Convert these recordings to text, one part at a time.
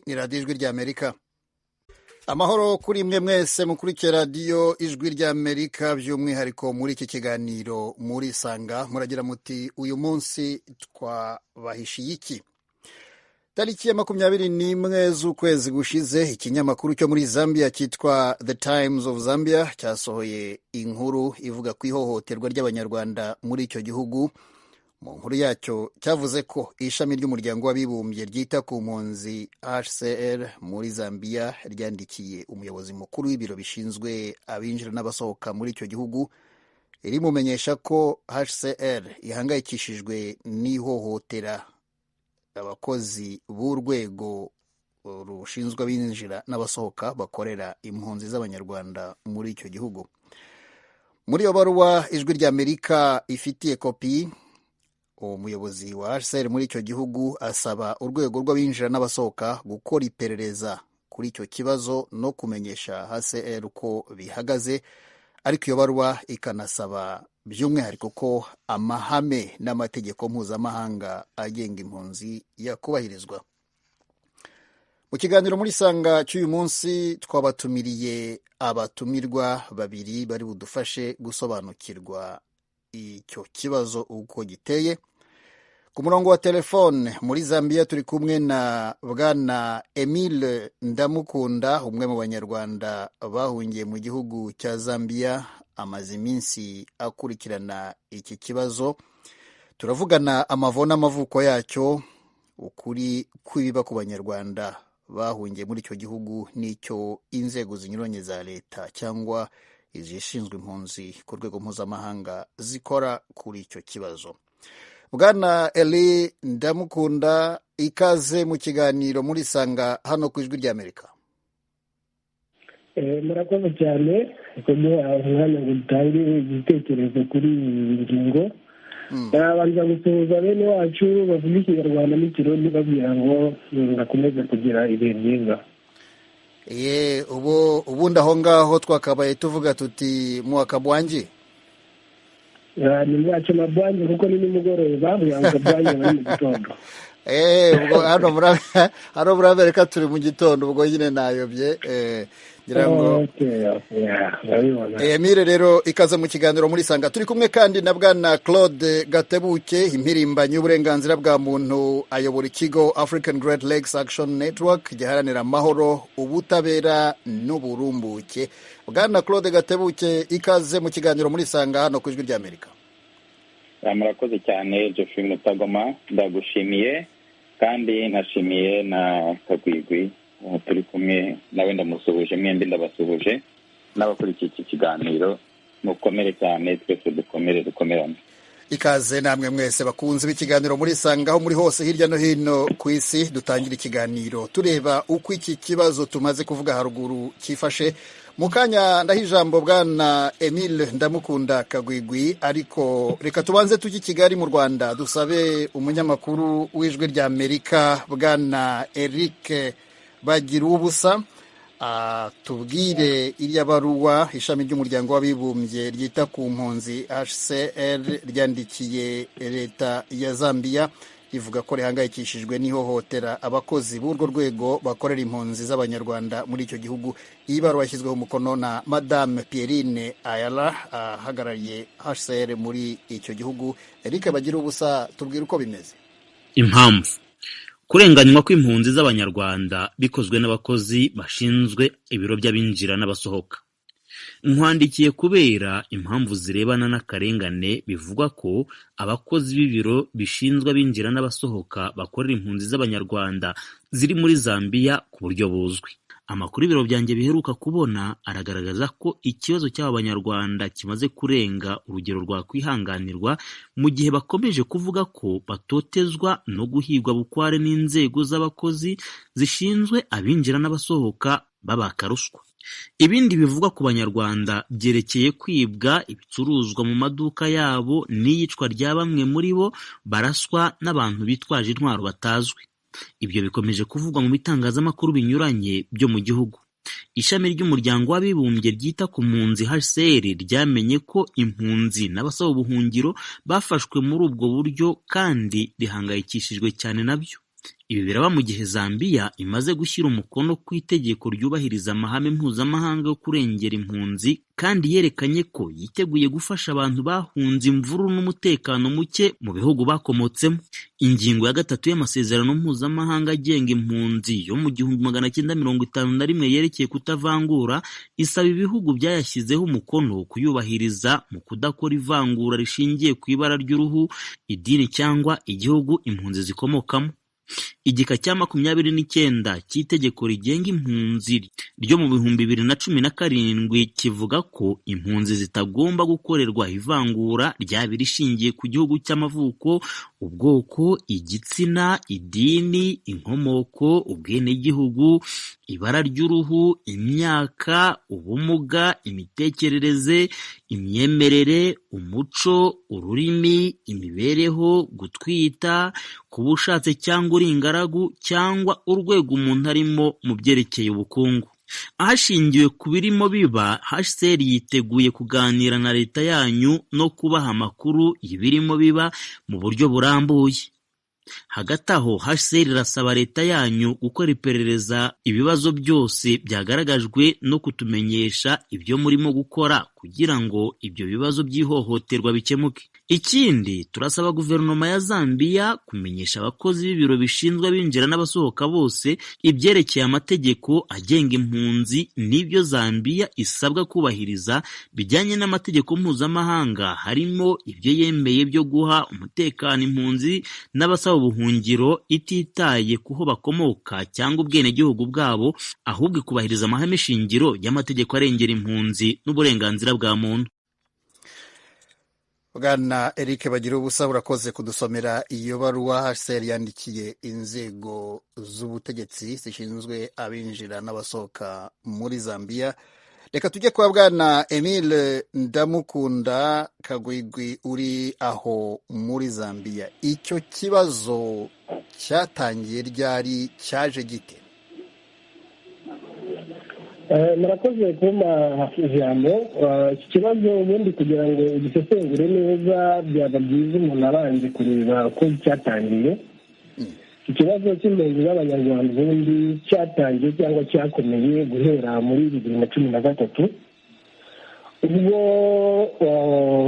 ni radiyo ijwi ry'Amerika. Amahoro kuri mwe mwese mukurikiye radiyo ijwi ry'Amerika, by'umwihariko muri iki kiganiro muri Sanga. Muragira muti uyu munsi twabahishiye iki? Tariki ya 21 z'ukwezi gushize, ikinyamakuru cyo muri Zambia cyitwa The Times of Zambia cyasohoye inkuru ivuga ku ihohoterwa ry'Abanyarwanda muri icyo gihugu. Mu nkuru yacyo cyavuze ko ishami ry'umuryango w'abibumbye ryita ku mpunzi HCR muri Zambia ryandikiye umuyobozi mukuru w'ibiro bishinzwe abinjira n'abasohoka muri icyo gihugu, rimumenyesha ko HCR ihangayikishijwe n'ihohotera abakozi b'urwego rushinzwe abinjira n'abasohoka bakorera impunzi z'Abanyarwanda muri icyo gihugu. Muri iyo baruwa ijwi ry'Amerika ifitiye kopi, umuyobozi wa HCR muri icyo gihugu asaba urwego rw'abinjira n'abasohoka gukora iperereza kuri icyo kibazo no kumenyesha HCR uko bihagaze, ariko iyo baruwa ikanasaba by'umwihariko ko amahame n'amategeko mpuzamahanga agenga impunzi yakubahirizwa. Mu kiganiro muri Sanga cy'uyu munsi twabatumiriye abatumirwa babiri bari budufashe gusobanukirwa icyo kibazo uko giteye. Ku murongo wa telefone muri Zambia turi kumwe na Bwana Emile Ndamukunda, umwe mu Banyarwanda bahungiye mu gihugu cya Zambia, amaze iminsi akurikirana iki kibazo. Turavugana amavo n'amavuko yacyo, ukuri kw'ibiba ku Banyarwanda bahungiye muri icyo gihugu n'icyo inzego zinyuranye za leta cyangwa izishinzwe impunzi ku rwego mpuzamahanga zikora kuri icyo kibazo. Bwana Eli Ndamukunda, ikaze mu kiganiro muri Sanga hano ku ijwi ry'Amerika. Murakoze cyane kumuha umwanya ngo dutange igitekerezo kuri iyi ngingo. Nabanza gusuhuza bene wacu bavuga Ikinyarwanda n'Ikirundi babwira ngo bakomeze kugira ibihe byiza. Ubundi aho ngaho twakabaye tuvuga tuti mwakabwanji. Ni mwacu mabwanji kuko ni nimugoroba, mwakabwanji bari mu gitondo. Ubwo hano murabereka turi mu gitondo, ubwo nyine nayobye. Ngira ngo Emile rero ikaze mu kiganiro muri Sanga. Turi kumwe kandi na Bwana Claude Gatebuke, impirimbanyi y'uburenganzira bwa muntu, ayobora ikigo African Great Lakes Action Network giharanira amahoro, ubutabera n'uburumbuke. Bwana Claude Gatebuke, ikaze mu kiganiro muri Sanga hano ku ijwi ry'Amerika. Murakoze cyane Geoffrey Mutagoma, ndagushimiye kandi nashimiye na Kagwigwi turi kumwe nawe, ndamusuhuje, mwembi ndabasuhuje n'abakurikiye iki kiganiro. Mukomere cyane, twese dukomerane. Ikaze namwe mwese bakunze b'ikiganiro muri Sanga aho muri hose hirya no hino ku isi. Dutangira ikiganiro tureba uko iki kibazo tumaze kuvuga haruguru cyifashe. Mu kanya ndaha ijambo Bwana Emile Ndamukunda Kagwigwi, ariko reka tubanze tujye i Kigali mu Rwanda dusabe umunyamakuru w'ijwi ry'Amerika Bwana Eric Bagira ubusa tubwire iriya baruwa ishami ry'umuryango w'abibumbye ryita ku mpunzi HCR ryandikiye leta ya Zambia, rivuga ko rihangayikishijwe n'ihohotera abakozi b'urwo rwego bakorera impunzi z'Abanyarwanda muri icyo gihugu. Iyi baruwa yashyizweho umukono na Madame Pierine Ayala, ahagarariye HCR muri icyo gihugu. Eric Bagira ubusa, tubwire uko bimeze. Impamvu kurenganywa kw'impunzi z'Abanyarwanda bikozwe n'abakozi bashinzwe ibiro by'abinjira n'abasohoka. Nkwandikiye kubera impamvu zirebana n'akarengane bivugwa ko abakozi b'ibiro bishinzwe abinjira n'abasohoka bakorera impunzi z'Abanyarwanda ziri muri Zambia ku buryo buzwi. Amakuru ibiro byanjye biheruka kubona aragaragaza ko ikibazo cy'aba Banyarwanda kimaze kurenga urugero rwa kwihanganirwa, mu gihe bakomeje kuvuga ko batotezwa no guhigwa bukware n'inzego z'abakozi zishinzwe abinjira n'abasohoka babaka ruswa. Ibindi bivugwa ku Banyarwanda byerekeye kwibwa ibicuruzwa mu maduka yabo n'iyicwa rya bamwe muri bo baraswa n'abantu bitwaje intwaro batazwi. Ibyo bikomeje kuvugwa mu bitangazamakuru binyuranye byo mu gihugu. Ishami ry'umuryango w'abibumbye ryita ku mpunzi HCR ryamenye ko impunzi n'abasaba ubuhungiro bafashwe muri ubwo buryo kandi rihangayikishijwe cyane nabyo. Ibi biraba mu gihe Zambia imaze gushyira umukono ku itegeko ryubahiriza amahame mpuzamahanga yo kurengera impunzi kandi yerekanye ko yiteguye gufasha abantu bahunze imvururu n'umutekano muke mu bihugu bakomotsemo. Ingingo ya 3 y'amasezerano mpuzamahanga agenga impunzi yo mu 1951 yerekeye kutavangura isaba ibihugu byayashyizeho umukono kuyubahiriza mu kudakora ivangura rishingiye ku ibara ry'uruhu, idini cyangwa igihugu impunzi zikomokamo. Igika cya 29 cy'itegeko rigenga impunzi ryo mu 2017 kivuga ko impunzi zitagomba gukorerwa ivangura ryaba rishingiye ku gihugu cy'amavuko, ubwoko, igitsina, idini, inkomoko, ubwenegihugu, ibara ry'uruhu, imyaka, ubumuga, imitekerereze, imyemerere, umuco, ururimi, imibereho, gutwita, kuba ushatse cyangwa uri ingaragu cyangwa urwego umuntu arimo mu byerekeye ubukungu. Hashingiwe ku birimo biba, HCR yiteguye kuganira na leta yanyu no kubaha amakuru y'ibirimo biba mu buryo burambuye. Hagati aho, HCR irasaba leta yanyu gukora iperereza ibibazo byose byagaragajwe no kutumenyesha ibyo murimo gukora kugira ngo ibyo bibazo by'ihohoterwa bikemuke. Ikindi, turasaba guverinoma ya Zambia kumenyesha abakozi b'ibiro bishinzwe abinjira n'abasohoka bose ibyerekeye amategeko agenga impunzi n'ibyo Zambia isabwa kubahiriza bijyanye n'amategeko mpuzamahanga, harimo ibyo yemeye byo guha umutekano impunzi n'abasaba ubuhungiro ititaye kuho bakomoka cyangwa ubwenegihugu bwabo, ahubwo ikubahiriza amahame shingiro y'amategeko arengera impunzi n'uburenganzira bwa muntu. Bwana Eric Bagiruwubusa, urakoze kudusomera iyo baruwa HCR yandikiye inzego z'ubutegetsi zishinzwe abinjira n'abasohoka muri Zambia. Reka tujye kwa Bwana Emile Ndamukunda Kagwigwi uri aho muri Zambia. Icyo kibazo cyatangiye ryari, cyaje gite? murakoze kumpa ijambo. Iki kibazo ubundi kugira ngo igisesengure neza byaba byiza umuntu abanje kureba uko cyatangiye. Ikibazo cy'impunzi z'abanyarwanda ubundi cyatangiye cyangwa cyakomeye guhera muri 2013 ubwo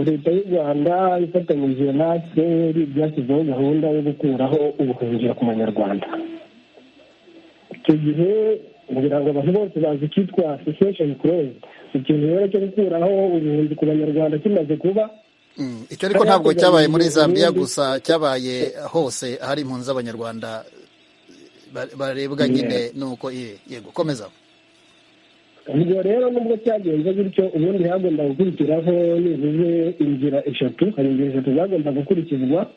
leta y'u Rwanda ifatanyije natwe byashyizeho gahunda yo gukuraho ubuhungiro ku banyarwanda. Icyo gihe kugira ngo abantu bose bazi cyitwa association clause, ikintu rero cyo gukuraho ubuhunzi ku banyarwanda kimaze kuba. Icyo ariko ntabwo cyabaye muri Zambia gusa, cyabaye hose hari impunzi z'abanyarwanda barebwa nyine nuko. Yego, komeza. Ubwo rero nubwo cyagenze gutyo, ubundi hagomba gukurikiraho nibuze inzira 3. Hari inzira 3 zagomba gukurikizwa.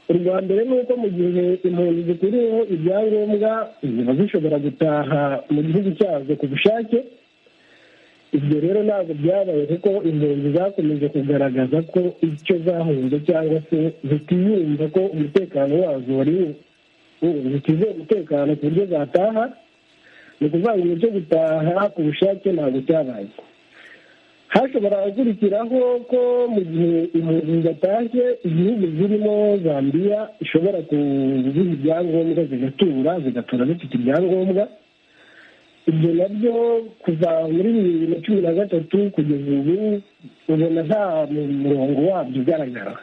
Urwa mbere ni uko mu gihe impunzi zikuriweho ibyangombwa ziba zishobora gutaha mu gihugu cyazo ku bushake. Ibyo rero ntabwo byabaye kuko impunzi zakomeje kugaragaza ko icyo zahunze cyangwa se zitiyumva ko umutekano wazo wari zitizeye umutekano ku buryo zataha. Ni ukuvuga ngo icyo gutaha ku bushake ntabwo cyabaye. Hashobora gukurikiraho ko mu gihe impunzi zidatashye, igihugu zirimo Zambia ishobora kuziha ibyangombwa zigatura zifite ibyangombwa. Ibyo nabyo kuva muri 2013 kugeza ubu ubona nta murongo wabyo ugaragara.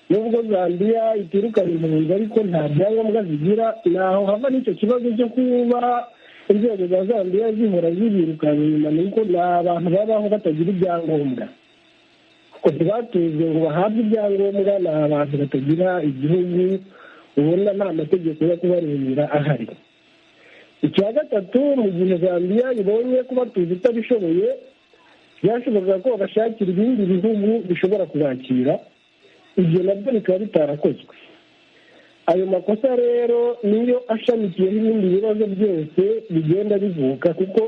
Nubwo Zambia itirukana impunzi ariko nta byangombwa zigira, naho hava n'icyo kibazo cyo kuba inzego za Zambia zihora zibirukana inyuma, nuko abantu babaho batagira ibyangombwa. Kuko ntibatuzwe ngo bahabwe ibyangombwa, ni abantu batagira igihugu, ubona nta mategeko yo kubarengera ahari. Icya gatatu, mu gihe Zambia ibonye kuba tuzi itabishoboye, byashoboraga ko bashakira ibindi bihugu bishobora kubakira. Ibyo nabyo bikaba bitarakozwe. Ayo makosa rero niyo ashamikiyeho ibindi bibazo byose bigenda bivuka, kuko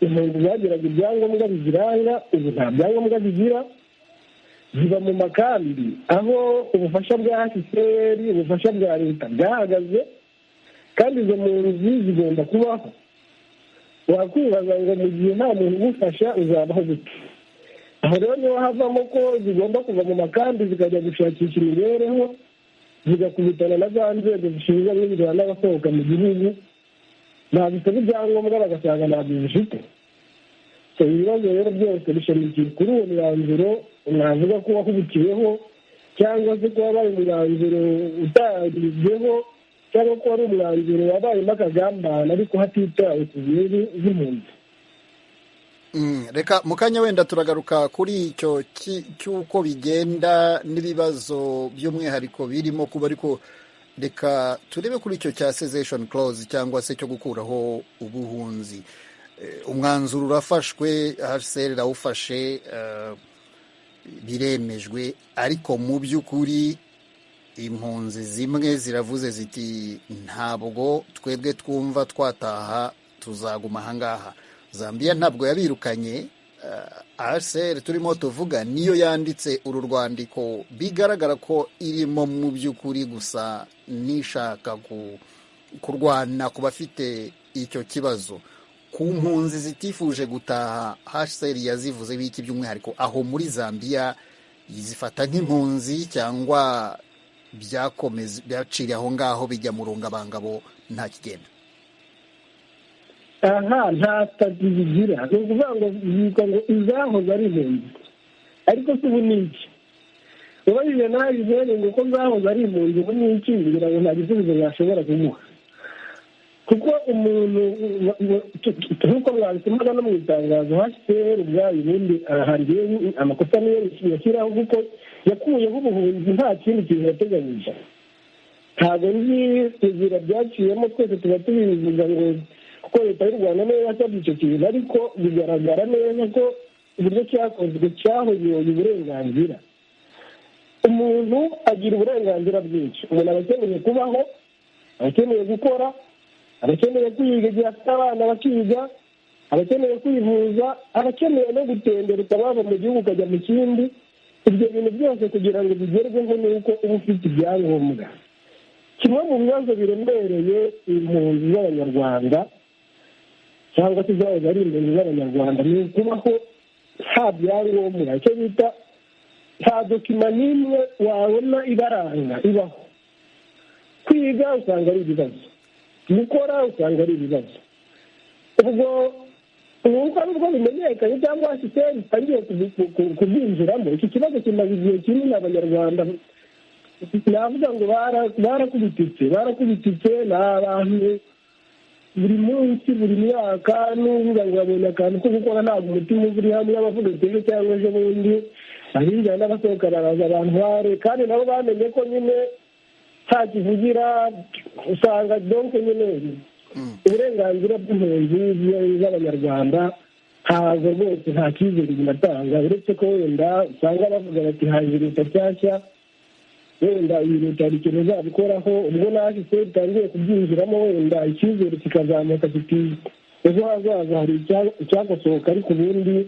impunzi zagiraga ibyangombwa biziranga, ubu nta byangombwa bigira. Ziba mu makambi aho ubufasha bwa HCR, ubufasha bwa leta bwahagaze, kandi izo mpunzi zigomba kubaho. Wakwibaza ngo mu gihe nta muntu ugufasha uzabaho gute? Aho rero niho havamo ko zigomba kuva mu makambi zikajya gushakisha imibereho zigakubitana na za nzego zishinzwe abinjira n'abasohoka mu gihugu, babisaba ibyangombwa bagasanga ntabyo bifite. Ibibazo rero byose bishamikiye kuri uwo mwanzuro navuga ko wahubukiweho, cyangwa se ko wabaye umwanzuro utarizweho, cyangwa ko wari umwanzuro wabayemo akagambane ariko hatitawe ku nyungu z'impunzi. Reka mu kanya wenda turagaruka kuri icyo cy'uko bigenda n'ibibazo by'umwihariko birimo kuba, ariko reka turebe kuri icyo cya cessation clause cyangwa se cyo gukuraho ubuhunzi. Umwanzuro urafashwe, HCR irawufashe, biremejwe, ariko mu by'ukuri impunzi zimwe ziravuze ziti ntabwo twebwe twumva twataha, tuzaguma ahangaha. Zambia ntabwo yabirukanye, HCR turimo tuvuga niyo yanditse uru rwandiko, bigaragara ko irimo mu by'ukuri gusa nishaka kurwana ku bafite icyo kibazo. Ku mpunzi zitifuje gutaha, HCR yazivuze biki by'umwihariko aho muri Zambia, zifata nk'impunzi cyangwa byaciriye aho ngaho bijya mu rungabangabo nta kigenda? Nta stati zigira, ni ukuvuga ngo zitwa ngo izahoze ari impunzi, ariko si ubu ni iki? ubajije nawe izere ngo ko zahoze ari impunzi, ubu ni iki? Ngira ngo nta gisubizo yashobora kumuha, kuko umuntu nk'uko mwabisomaga no mu itangazo, HCR ubwayo ubundi hari amakosa niyo yashyiraho, kuko yakuyeho ubuhunzi nta kindi kintu yateganyije. Ntabwo nzi inzira byaciyemo, twese tuba tubivuga ngo kuko leta y'u Rwanda niyo yasabye icyo kintu, ariko bigaragara neza ko uburyo cyakozwe cyahonyoye uburenganzira. Umuntu agira uburenganzira bwinshi, umuntu aba akeneye kubaho, aba akeneye gukora, aba akeneye kwiga igihe afite abana bakiga, aba akeneye kwivuza, aba akeneye no gutembera, ukaba mu gihugu ukajya mu kindi. Ibyo bintu byose kugira ngo bigerweho ni uko uba ufite ibyangombwa. Kimwe mu bibazo biremereye impunzi z'Abanyarwanda cyangwa se zahoze ari impunzi z'Abanyarwanda ni ukubaho nta byangombwa, icyo bita nta dokima n'imwe wabona ibaranga ibaho. Kwiga usanga ari ibibazo, gukora usanga ari ibibazo. Ubwo ubu nubwo bimenyekanye cyangwa HCR itangiye kubyinjiramo, iki kibazo kimaze igihe kinini. Abanyarwanda navuga ngo barakubititse, ni abantu buri munsi buri mwaka n'uvuga ngo babonye akantu ko gukora, ntabwo umutima uba uri hamwe, abavuga ejo cyangwa ejo bundi, abinjira n'abasohoka baraza abantu bare, kandi nabo bamenye ko nyine nta kivugira, usanga donke nyine uburenganzira bw'impunzi z'Abanyarwanda ntabwo rwose nta cyizere binatanga, uretse ko wenda usanga bavuga bati haje leta nshyashya, wenda iyi leta hari ikintu izabikoraho. ubwo naje se bitangiye kubyinjiramo, wenda icyizere kikazamuka kiti ejo hazaza hari icyakosohoka, ariko ubundi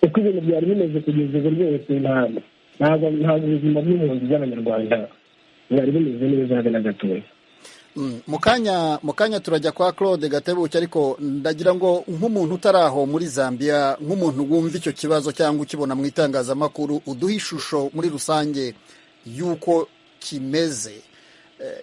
uko ibintu byari bimeze kugeza ubu rwose ntabwo ubuzima bw'impunzi z'Abanyarwanda bwari bumeze neza habe na gatoya. Mu kanya turajya kwa Claude Gatebuke, ariko ndagira ngo nk'umuntu utari aho muri Zambia, nk'umuntu wumva icyo kibazo cyangwa ukibona mu itangazamakuru, uduhe ishusho muri rusange y'uko kimeze,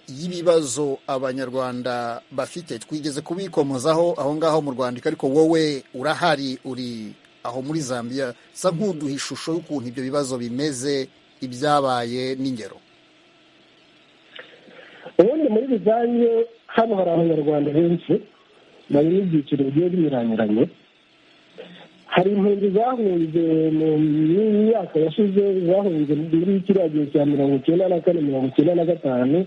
y'ibibazo Abanyarwanda bafite. Twigeze kubikomozaho aho ngaho mu Rwanda, ariko wowe urahari, uri aho muri Zambia, sa nk'uduha ishusho y'ukuntu ibyo bibazo bimeze, ibyabaye n'ingero. Ubundi muri rusange hano hari Abanyarwanda benshi bari mu byiciro bigiye binyuranye. Hari impunzi zahunze mu myaka yashize, zahunze muri kiriya gihe cya 1994-1995,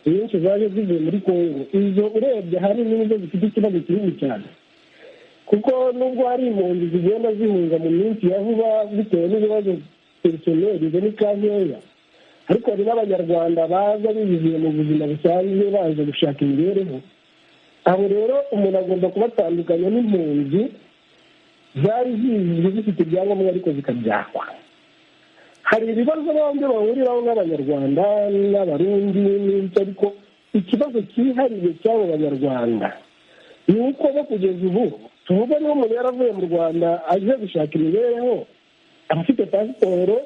nyinshi zaje zivuye muri Kongo. Izo urebye hari n'izo zifite ikibazo kinini cyane, kuko nubwo hari impunzi zigenda zihunga mu minsi ya vuba bitewe n'ibibazo personeli ni kankeya, ariko hari n'Abanyarwanda baza bizihiye mu buzima busanzwe baje gushaka imibereho. Aho rero umuntu agomba kubatandukanya n'impunzi zari zizwe zifite ibyangombwa ariko zikabyakwa. Hari ibibazo bombi bahuriraho n'Abanyarwanda n'Abarundi n'icyo, ariko ikibazo cyihariye cy'abo Banyarwanda ni uko bo kugeza ubu tuvuga niba umuntu yaravuye mu Rwanda aje gushaka imibereho, abafite pasiporo,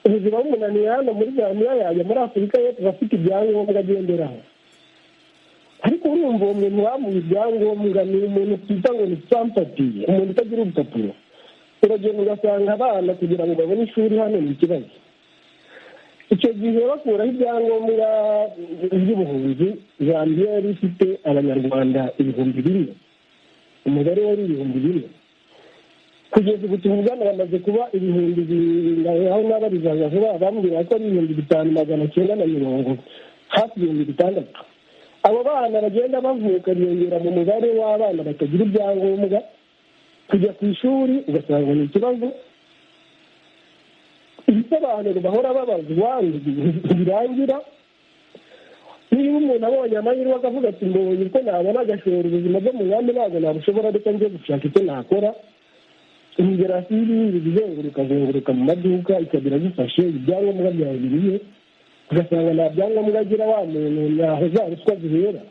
ubuzima bumunaniye hano muri Zambia yajya muri Afurika y'Epfo afite ibyangombwa agenderaho. Ariko urumva uwo muntu wamuha ibyangombwa ni umuntu twita ngo ni sampatiye, umuntu utagira urupapuro. Uragenda ugasanga abana kugira ngo babone ishuri hano ni ikibazo. Icyo gihe bakuraho ibyangombwa by'ubuhunzi, Zambia yari ifite abanyarwanda 1,000, umubare wari 1,000. Kugeza ubu tuvugana bamaze kuba 2,000, aho n'abarizaga vuba bambwira ko ari 5,990, hafi 6,000. Abo bana bagenda bavuka biyongera mu mubare w'abana batagira ibyangombwa, kujya ku ishuri ugasanga ni ikibazo. Ibisobanuro bahora babazwa birangira. Niba umuntu abonye amahirwe akavuga ati mbonye ko nabona agashora ubuzima bwo mu nkambi ntabwo nabushobora, reka njye gushaka icyo nakora. Imigerasi izenguruka mu maduka ikagira gifashe ibyangombwa byawe biriye, ugasanga nta byangombwa agira, wa muntu ntaho za ruswa zihera.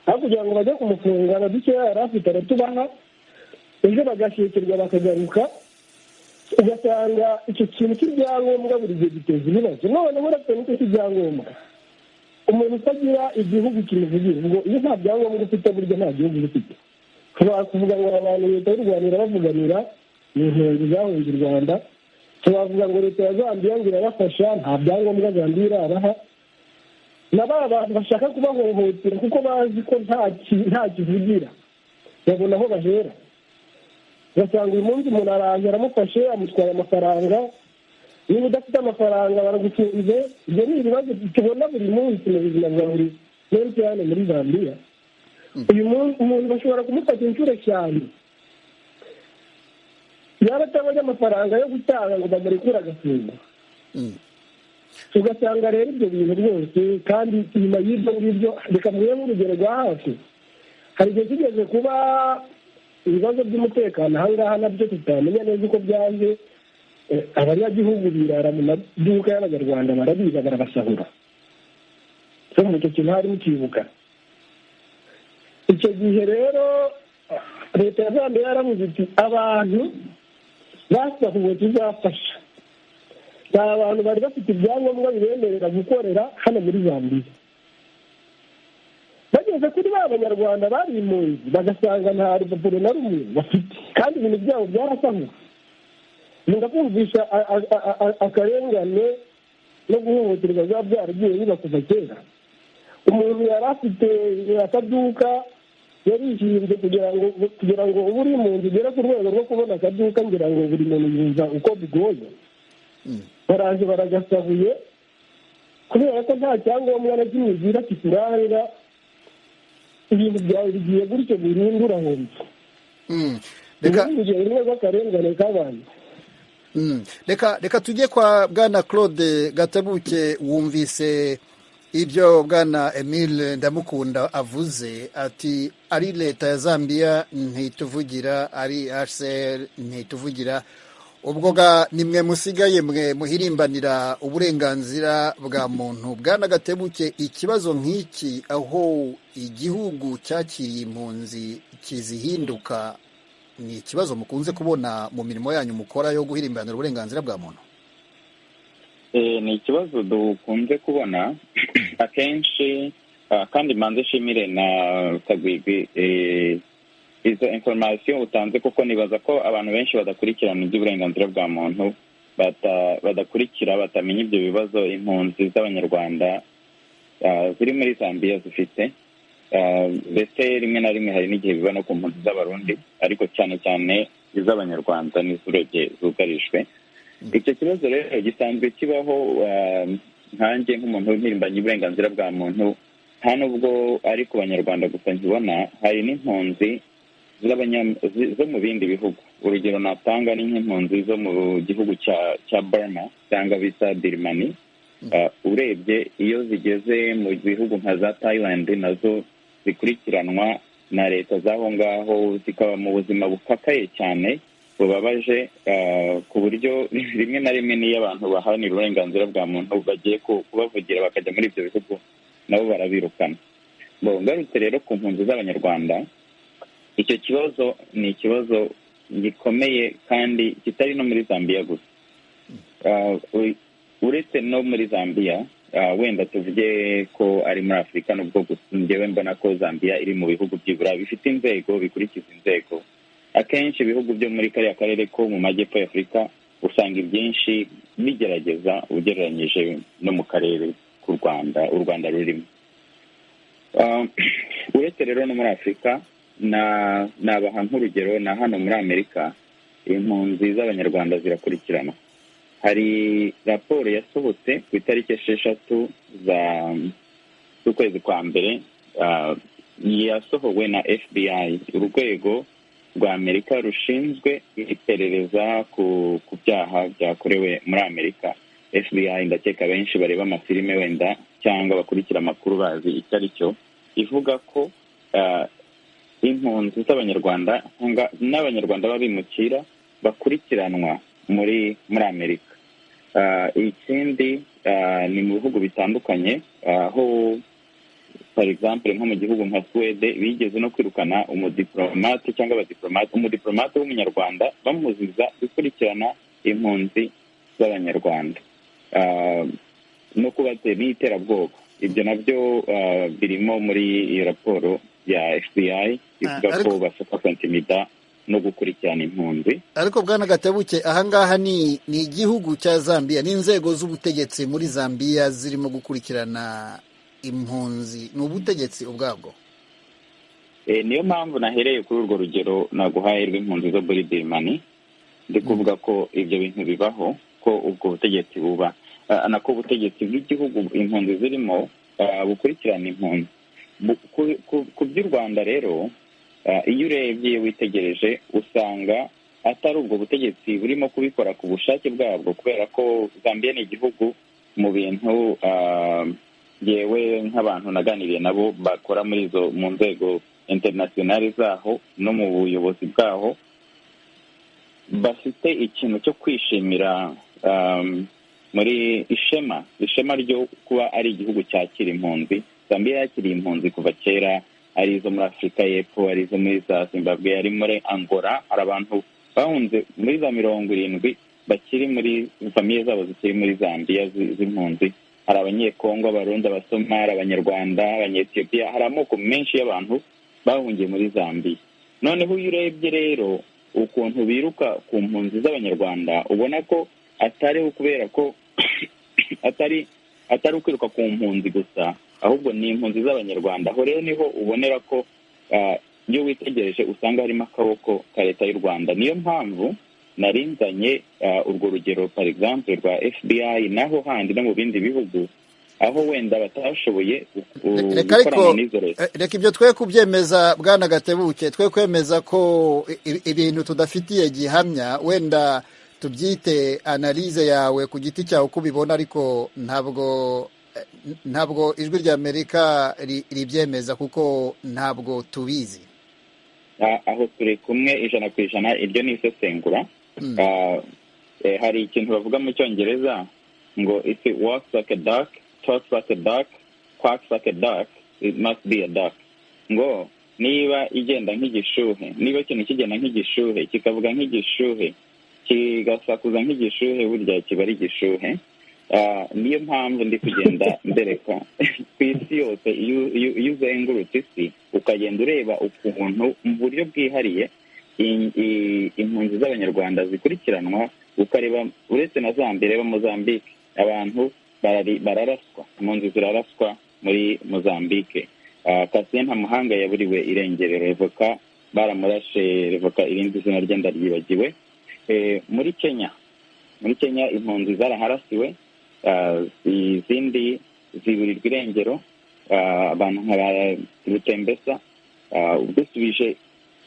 Aho kugira ngo bajye kumufunga na dukeya yari afite aratubaha, ejo bagashyikirwa bakagaruka, ugasanga icyo kintu cy'ibyangombwa buri gihe giteza ibibazo. Noneho uretse n'icyo cy'ibyangombwa, umuntu utagira igihugu kimuvugira, ubwo iyo nta byangombwa ufite burya nta gihugu ufite. Ushobora kuvuga ngo abantu leta y'u Rwanda irabavuganira, ni impunzi zahunze u Rwanda. Tubavuga ngo leta ya Zambia ngo irabafasha, nta byangombwa Zambia irabaha. Na ba bantu bashaka kubahohotera kuko bazi ko nta kivugira, babona aho bahera. Ugasanga uyu munsi umuntu araje aramufashe, amutwaye amafaranga. Niba udafite amafaranga baragufunze. Ibyo ni ibibazo tubona buri munsi mu buzima bwa buri munsi hano muri Zambia. Uyu munsi umuntu bashobora kumufata inshuro 5, yaba atabonye amafaranga yo gutanga ngo bamurekure agafunga. Ugasanga rero ibyo bintu byose, kandi inyuma y'ibyo ngibyo reka mvuge nk'urugero rwa hafi. Hari igihe kigeze kuba ibibazo by'umutekano aha ngaha nabyo tutamenya neza uko byaje. Abanyagihugu birara mu maduka y'Abanyarwanda, barabiba barabasahura. So mu icyo kintu harimo ikibuga. Icyo gihe rero leta ya Zambia yaravuze iti abantu basahuwe tuzafasha. Nta abantu bari bafite ibyangombwa bibemerera gukorera hano muri Zambia. Bageze kuri ba Banyarwanda bari impunzi bagasanga nta rupapuro na rumwe bafite, kandi ibintu byabo byarasahuwe. Ndakumvisha akarengane no guhohoterwa biba byaragiye biba kuva kera. Umuntu yari afite akaduka, yarishinze kugira ngo ubu uri impunzi ugere ku rwego rwo kubona akaduka, ngira ngo buri muntu yumva uko bigoye. Baraje baragasabuye kubera ko nta cyangombwa na kimwe ugira kikuranga, ibintu byawe bigiye gutyo burundu urahomba. Reka tujye kwa Bwana Claude Gatebuke. Wumvise ibyo Bwana Emile Ndamukunda avuze, ati ari leta ya Zambia ntituvugira, ari HCR ntituvugira. Ubwo nimwe musigaye mwe muhirimbanira uburenganzira bwa muntu. Bwana Gatebuke, ikibazo nk'iki aho igihugu cyakiriye impunzi kizihinduka, ni ikibazo mukunze kubona mu mirimo yanyu mukora yo guhirimbanira uburenganzira bwa muntu? Ni ikibazo dukunze kubona akenshi, kandi manze shimire na Kagwigwi izo information utanze, kuko nibaza ko abantu benshi badakurikirana iby'uburenganzira bwa muntu, badakurikira batamenya ibyo bibazo impunzi z'Abanyarwanda ziri muri Zambia zifite. Ndetse rimwe na rimwe hari n'igihe biba no ku mpunzi z'Abarundi, ariko cyane cyane iz'Abanyarwanda n'iz'urebye zugarijwe. Icyo kibazo rero gisanzwe kibaho. Nkanjye nk'umuntu w'impirimbanyi y'uburenganzira bwa muntu, nta nubwo ari ku Banyarwanda gusa nkibona, hari n'impunzi zo mu bindi bihugu. Urugero natanga ni nk'impunzi zo mu gihugu cya Burma cyangwa bita Birmani. Urebye iyo zigeze mu bihugu nka za Thailand, nazo zikurikiranwa na leta z'aho ngaho, zikaba mu buzima bukakaye cyane bubabaje, ku buryo rimwe na rimwe n'iyo abantu baharanira uburenganzira bwa muntu bagiye kubavugira bakajya muri ibyo bihugu, nabo barabirukana. Ngarutse rero ku mpunzi z'Abanyarwanda, icyo kibazo ni ikibazo gikomeye kandi kitari no muri Zambia gusa. uretse no muri Zambia, wenda tuvuge ko ari muri Afurika, nubwo njyewe mbona ko Zambia iri mu bihugu by'ibura bifite inzego bikurikiza inzego. Akenshi ibihugu byo muri kariya karere ko mu majyepfo ya Afurika usanga ibyinshi bigerageza ugereranyije no mu karere k'u Rwanda u Rwanda rurimo. Uretse rero no muri Afurika, nabaha nk'urugero na hano muri Amerika, impunzi z'abanyarwanda zirakurikiranwa. Hari raporo yasohotse ku itariki 6 z'ukwezi kwa mbere, yasohowe na FBI, urwego rwa Amerika rushinzwe iperereza ku byaha byakorewe muri Amerika. FBI ndakeka benshi bareba amafilime wenda cyangwa bakurikira amakuru bazi icyo ari cyo. Ivuga ko impunzi z'abanyarwanda n'abanyarwanda babimukira bakurikiranwa muri Amerika. Ikindi ni mu bihugu bitandukanye, aho for example nko mu gihugu nka Swede bigeze no kwirukana umudiplomate cyangwa umudiplomate w'umunyarwanda bamuziza gukurikirana impunzi z'abanyarwanda no kubatera n'iterabwoba. Ibyo nabyo birimo muri iyo raporo ya FBI ivuga ko bashaka kwantimida no gukurikirana impunzi. Ariko Bwana Gatebuke, ahangaha ni igihugu cya Zambia n'inzego z'ubutegetsi muri Zambia zirimo gukurikirana impunzi, ni ubutegetsi ubwabwo. Niyo mpamvu nahereye kuri urwo rugero naguhaye rw'impunzi zo muri Birmani, ndi kuvuga ko ibyo bintu bibaho, ko ubwo butegetsi buba nako ubutegetsi bw'igihugu impunzi zirimo bukurikirana impunzi. Ku by'u Rwanda rero, iyo urebye witegereje usanga atari ubwo butegetsi burimo kubikora ku bushake bwabwo, kubera ko Zambia ni igihugu mu bintu yewe nk'abantu naganiriye nabo bakora mu nzego internationali zaho no mu buyobozi bwaho, bafite ikintu cyo kwishimira muri ishema ryo kuba ari igihugu cyakira impunzi. Zambia yakiriye impunzi kuva kera, ari izo muri Afurika y'Epfo, ari izo muri za Zimbabwe, ari muri Angola. Hari abantu bahunze muri za 70 bakiri muri famiye zabo zikiri muri Zambia z'impunzi. Hari abanyekongo, abarundi, abasomali, abanyarwanda, abanyetiyopiya, hari amoko menshi y'abantu bahungiye muri Zambia. Noneho iyo urebye rero ukuntu biruka ku mpunzi z'abanyarwanda, ubona ko atari ukubera ko atari ukwiruka ku mpunzi gusa, ahubwo ni impunzi z'abanyarwanda. Aho rero niho ubonera ko iyo witegereje usanga harimo akaboko ka leta y'u Rwanda. Niyo mpamvu narinzanye urwo rugero par exemple rwa FBI naho handi no mu bindi bihugu aho wenda batashoboye gukorana n'izo leta. Reka ibyo twe kubyemeza Bwana Gatebuke, twe kwemeza ko ibintu tudafitiye gihamya, wenda tubyite analize yawe ku giti cyawe uko ubibona, ariko ntabwo ijwi rya Amerika ribyemeza kuko ntabwo tubizi. Aho turi kumwe 100%, iryo ni isesengura. Hari ikintu bavuga mu Cyongereza ngo if it walks like a duck, talks like a duck, quacks like a duck, it must be a duck. Ngo niba igenda nk'igishuhe, niba ikintu kigenda nk'igishuhe, kikavuga nk'igishuhe, kigasakuza nk'igishuhe, burya kiba ari igishuhe. Niyo mpamvu ndi kugenda ndereka ku isi yose, iyo uzengurutse isi ukagenda ureba ukuntu mu buryo bwihariye impunzi z'abanyarwanda zikurikiranwa, ukareba uretse na Zambia, reba Mozambique, abantu bararaswa, impunzi ziraraswa muri Mozambique. Kasien Ntamuhanga yaburiwe irengero, Revoka baramurashe, Revoka irindi zina rye ndaryibagiwe. Muri Kenya impunzi zaraharasiwe, izindi ziburirwa irengero, abantu nka Rutembesa. Dusubije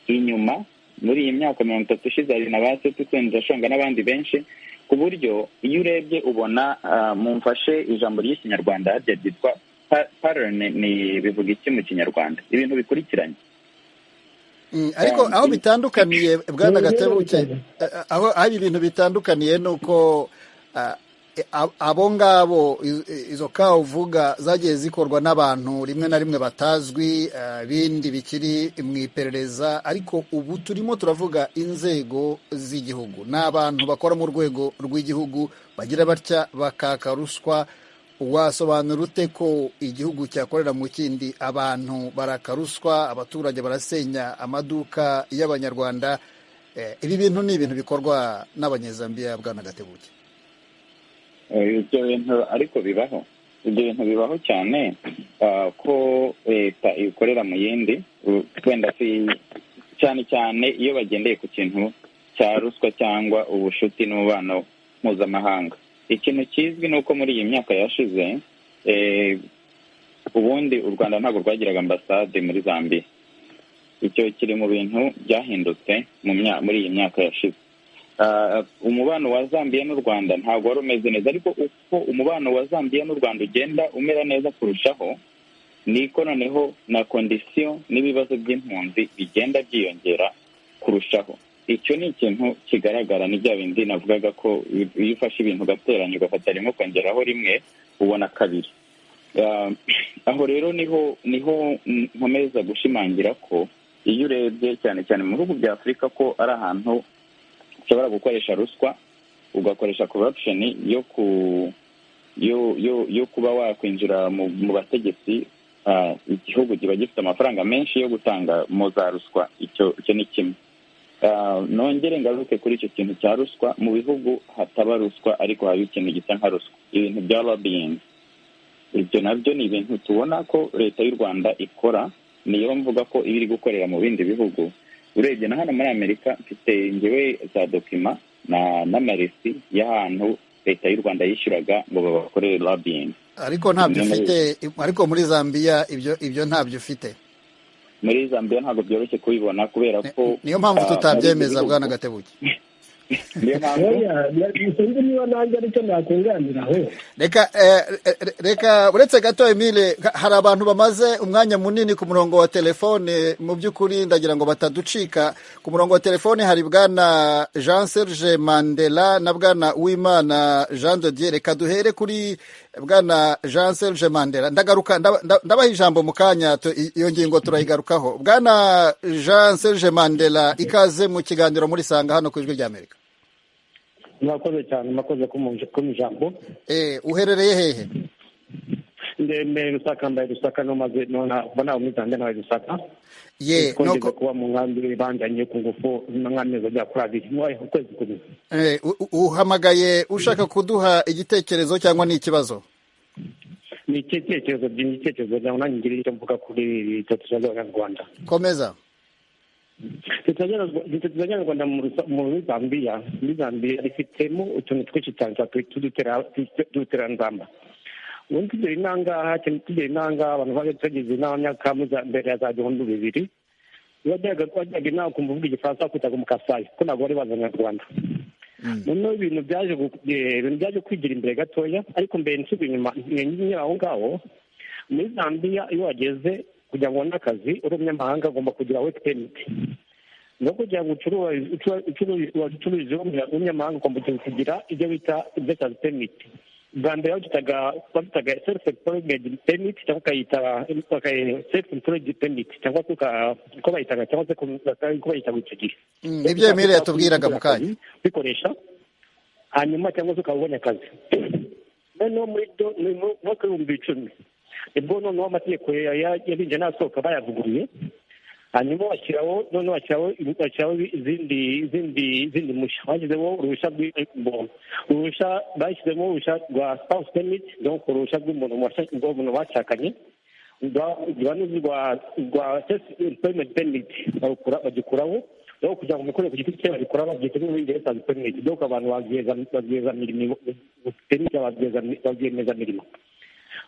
inyuma muri iyi myaka 30 ishize, hari na ba Setukwenda Shonga n'abandi benshi, ku buryo iyo urebye ubona mumfashe ijambo ry'ikinyarwanda ryitwa pattern, ni bivuga iki mu Kinyarwanda? Ibintu bikurikiranye. Ariko aho bitandukaniye Bwana Gatebuke, aho ibintu bitandukaniye nuko abo ngabo izo kawa uvuga zagiye zikorwa n'abantu rimwe na rimwe batazwi, bindi bikiri mu iperereza, ariko ubu turimo turavuga inzego z'igihugu n'abantu bakora mu rwego rw'igihugu bagira batya bakaka ruswa. Wasobanura ute ko igihugu cyakorera mu kindi abantu baraka ruswa, abaturage barasenya amaduka y'Abanyarwanda? Ibi bintu ni ibintu bikorwa n'Abanyezambiya, Bwana Gatebuke? Ibyo bintu ariko bibaho, ibyo bintu bibaho cyane, ko leta ikorera mu yindi, wenda si cyane cyane iyo bagendeye ku kintu cya ruswa cyangwa ubushuti n'umubano mpuzamahanga. Ikintu kizwi ni uko muri iyi myaka yashize, ubundi u Rwanda ntabwo rwagiraga ambasade muri Zambia. Icyo kiri mu bintu byahindutse muri iyi myaka yashize. Umubano wa Zambia n'u Rwanda ntabwo wari umeze neza, ariko uko umubano wa Zambia n'u Rwanda ugenda umera neza kurushaho, niko noneho na kondisiyo n'ibibazo by'impunzi bigenda byiyongera kurushaho. Icyo ni ikintu kigaragara, ni bya bindi navugaga ko iyo ufashe ibintu ugateranya ugafata rimwe ukongeraho rimwe ubona kabiri. Aho rero niho nkomeza gushimangira ko iyo urebye cyane cyane mu bihugu bya Afurika ko ari ahantu ushobora gukoresha ruswa, ugakoresha corruption yo kuba wakwinjira mu bategetsi, igihugu kiba gifite amafaranga menshi yo gutanga mu za ruswa. Icyo ni kimwe. Nongere ngaruke kuri icyo kintu cya ruswa. Mu bihugu hataba ruswa ariko haba ikintu gisa nka ruswa, ibintu bya lobbying. Ibyo nabyo ni ibintu tubona ko leta y'u Rwanda ikora, niyo mvuga ko iba iri gukorera mu bindi bihugu. Urebye na hano muri Amerika mfite ngewe za dokima n'amaresi y'ahantu leta y'u Rwanda yishyuraga ngo babakorere lobbying. Ariko ntabyo ufite, ariko muri Zambia ibyo ntabyo ufite. Muri Zambia ntabwo byoroshye kubibona kubera ko niyo mpamvu tutabyemeza, Bwana Gatebuke. Niyo mpamvu niba nanjye aricyo nakunganiraho. Reka uretse gato Emile, hari abantu bamaze umwanya munini ku murongo wa telefone. Mu by'ukuri ndagira ngo bataducika. Ku murongo wa telefone hari Bwana Jean Serge Mandela na Bwana Uwimana Jean de Dieu. Reka duhere kuri Bwana Jean Serge Mandela. Ndagaruka ndabaha ijambo mu kanya, iyo ngingo turayigarukaho. Bwana Jean Serge Mandela, ikaze mu kiganiro muri Sanga hano ku Ijwi ry'Amerika. Mwakoze cyane, mwakoze ku ijambo. Uherereye hehe? Ndemeye Lusaka, mbaye Lusaka nomaze bona umizande nawe Lusaka. Noko kuba mu nkambi banjanye ku ngufu n'amezi ajya kuri abiri mwaye ukwezi kumwe. Uhamagaye ushaka kuduha igitekerezo cyangwa ni ikibazo? Ni igitekerezo byawe nanjye ngira icyo mvuga kuri icyo cy'Abanyarwanda. Komeza. Tutazanya Rwanda muri Zambia. Muri Zambia rifitemo utuntu twinshi cyane tudutera nzamba. Ubundi tugera inanga abantu bageze n'abanyaka mbere ya za 2000 wajyaga inama ukumva uvuga igifaransa kutaga mu Kasai ko ntabwo bari bazanye Rwanda. Noneho ibintu byaje kwigira imbere gatoya, ariko mbere nsubiye inyuma aho ngaho muri Zambia iyo wageze kugira ngo ubone akazi uri umunyamahanga agomba kugira work permit. No kugira ngo ucururize umunyamahanga ugomba kugira ibyo bita investors permit. Bwa mbere bafitaga self-employed permit cyangwa ukayita self-employed permit cyangwa uko bayitaga cyangwa se uko bayitaga icyo gihe. Ibyo Emile yatubwiraga mu kanya. Bikoresha hanyuma cyangwa se ukaba ubonye akazi. Noneho muri mwaka w'ibihumbi 10 nibwo noneho amategeko yabinjye n'asohoka bayavuguruye, hanyuma bashyiraho izindi mushya. Bashyizeho uruhushya rwa spouse permit, donc uruhushya rw'umuntu bashakanye, rwa self employment permit bagikuraho, aho kugira ngo umukore ku giti cye babikora babyita nk'ibindi permit, donc abantu babwiyemezamirimo.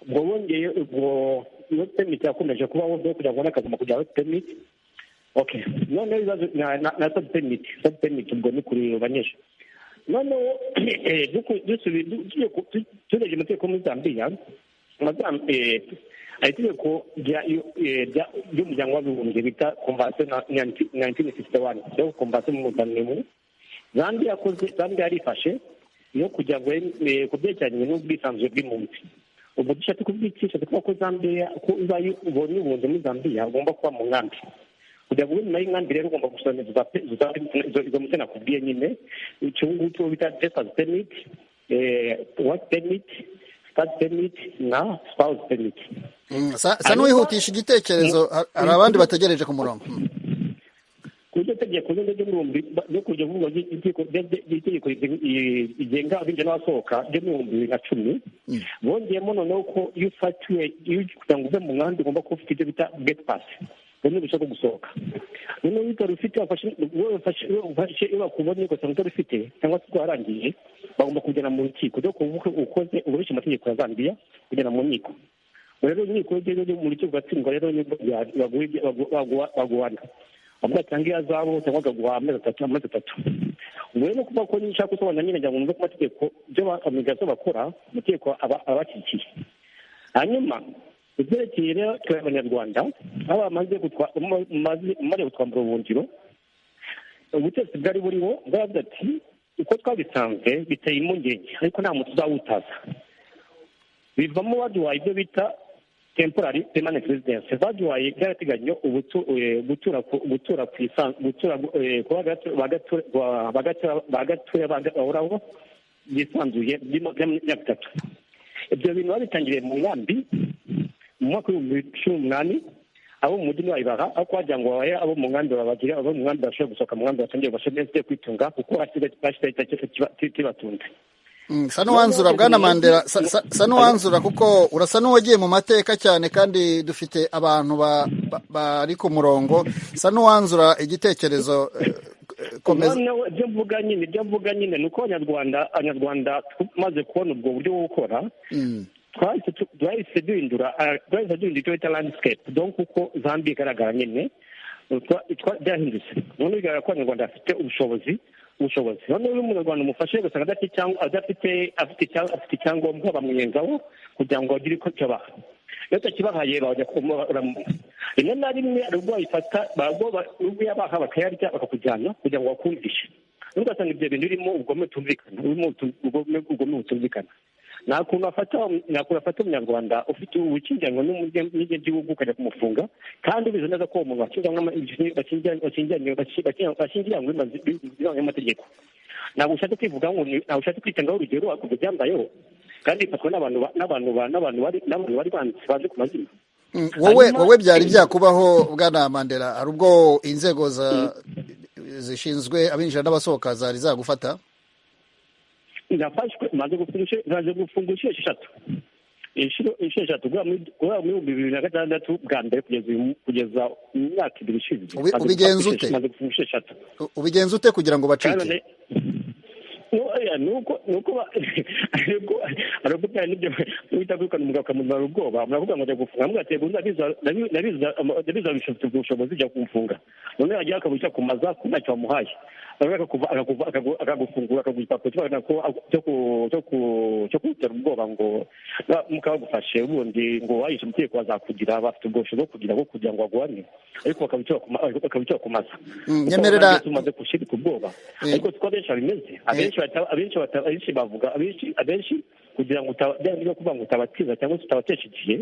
Ubwo bongeye iyo permit yakomeje kubaho byo kugira ngo ubone akazi mu kujya permit. Okay, noneho ibibazo na sub permit ubwo ni kuri banyesha. Noneho turebye amategeko muri Zambia, hari itegeko ry'umuryango w'abibumbye bita convention 1961 yo convention mpuzamahanga. Zambia yarifashe no kugira ngo ku byerekeranye n'ubwisanzure bw'impunzi ubu dushatse kubwicisha kuko ko Zambia ko ubaye ubonye ubundi muri Zambia ugomba kuba mu nkambi kugira ngo nyuma y'inkambi rero ugomba gusoma izo mutwe nakubwiye nyine icyo ngicyo bita visitors permit work permit start permit na spouse permit. Sa n'uwihutisha igitekerezo hari abandi bategereje ku murongo. Kujya tegeko no kujya vuga itegeko igenga abinjira n'abasohoka ryo mu 2010 bongeyemo noneho ko iyo ufatiwe kugira ngo uve mu nkambi ugomba kuba ufite ibyo bita gate pass ubundi ushaka gusohoka noneho iyo utari ufite iyo bakubonye ugasanga utari ufite cyangwa se twarangije bagomba kujyana mu rukiko ryo kuvuga ukoze uburisha amategeko ya Zambia kujyana mu nkiko rero inkiko ryo mu rukiko gatsindwa rero baguhana avuga cyangwa iyo azabo cyangwa akaguha amezi atatu ubwo rero kuba ko nishaka gusobanura nyine njya ngo ku mategeko ibyo amigazo bakora amategeko abakikiye hanyuma ibyerekeye rero twe abanyarwanda abo bamaze gutwambura ubuhungiro ubutegetsi bwari buriho bwaravuze ati uko twabisanzwe biteye impungenge ariko nta muntu uzawutaza bivamo baduhaye ibyo bita temporary permanent residence baduhaye byarateganya gutura bagahoraho yisanzuye by'imyaka 3 ibyo bintu babitangiriye mu nkambi mu mwaka w'2018 abo mu mujyi wayibaha aho kwagira ngo babaye abo mu nkambi babagira abo mu nkambi bashobora gusohoka mu nkambi batangiye bashobora kwitunga kuko hasigaye kibatunze. Sa n'uwanzura bwana Mandela sa n'uwanzura kuko urasa n'uwagiye mu mateka cyane kandi dufite abantu bari ku murongo sa n'uwanzura igitekerezo komeza. Ibyo mvuga nyine nuko abanyarwanda maze kubona ubwo buryo bwo gukora twahise duhindura icyo bita landscape donc uko Zambia igaragara nyine byahindutse none bigaragara ko abanyarwanda bafite ubushobozi noneho iyo umunyarwanda umufashe ugasanga afite icyangombwa bamwenzaho kugira ngo bagire icyo cyabaha iyo utakibahaye bajya rimwe na rimwe hari ubwo babifata ubwo yabaha bakayarya bakakujyana kugira ngo bakumvishe ugasanga ibyo bintu birimo ubugome butumvikana nta kuntu afata umunyarwanda ufite ubukingiranwa n'igihugu ukajya kumufunga kandi ubizi neza ko uwo muntu bashyingiranywe n'amategeko ntabwo ushatse kwivuga ngo ntabwo ushatse kwitangaho urugero wakuze byambayeho kandi bifatwa n'abantu bari bazi ku mazina. Wowe byari byakubaho bwana Mandela hari ubwo inzego zishinzwe abinjira n'abasohoka zari zagufata? Ndafashwe maze gufunga inshuro eshatu guhera muri 2006 bwa mbere kugeza mu myaka 2 ishize. Ubigenza ute? Maze gufunga inshuro eshatu. Ubigenza ute kugira ngo bacike? nuko ariko cyane nibyo witabukana umugabo kamumara ubwoba muravuga ngo ajya gufunga mwategura ndabiza ubushobozi byo kumfunga none yagiye akabushya kumaza kunacyo wamuhaye akagufungura akagupapuro cyangwa cyo kutera ubwoba ngo mukabagufashe ubundi ngo wayishe umutekano wazakugira bafite ubwosho bwo kugira ngo agwane ariko bakabicara kumaza nyemerera tumaze gushirika ubwoba ariko siko benshi bimeze abenshi bavuga abenshi kugira ngo utabyo kuvuga ngo utabatiza cyangwa se utabateshikiye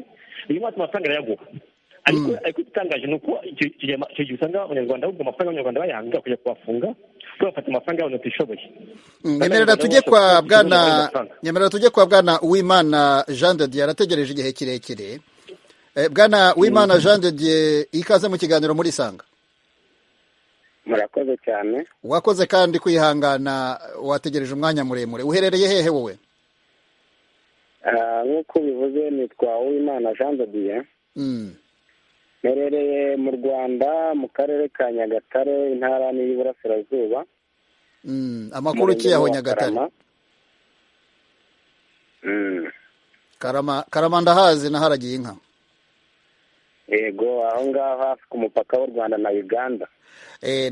iyo mwata amafaranga arayaguha ariko itangaje nuko icyo gihe usanga abanyarwanda ahubwo amafaranga y'abanyarwanda bayanga kujya kubafunga bafata amafaranga y'abantu batishoboye. Nyemerera tujye kwa bwana Uwimana Jean de Dieu arategereje igihe kirekire. Bwana Uwimana Jean de Dieu ikaze mu kiganiro muri Sanga. Murakoze cyane. Wakoze kandi kwihangana wategereje umwanya muremure. Uherereye hehe wowe? Nk'uko bivuze nitwa Uwimana Jean de Dieu. Merereye mu Rwanda mu karere ka Nyagatare intara y'Iburasirazuba. Amakuru kiyaho Nyagatare. Karama ndahazi naharagiye inka. Yego aho ngaho hafi ku mupaka w'u Rwanda na Uganda.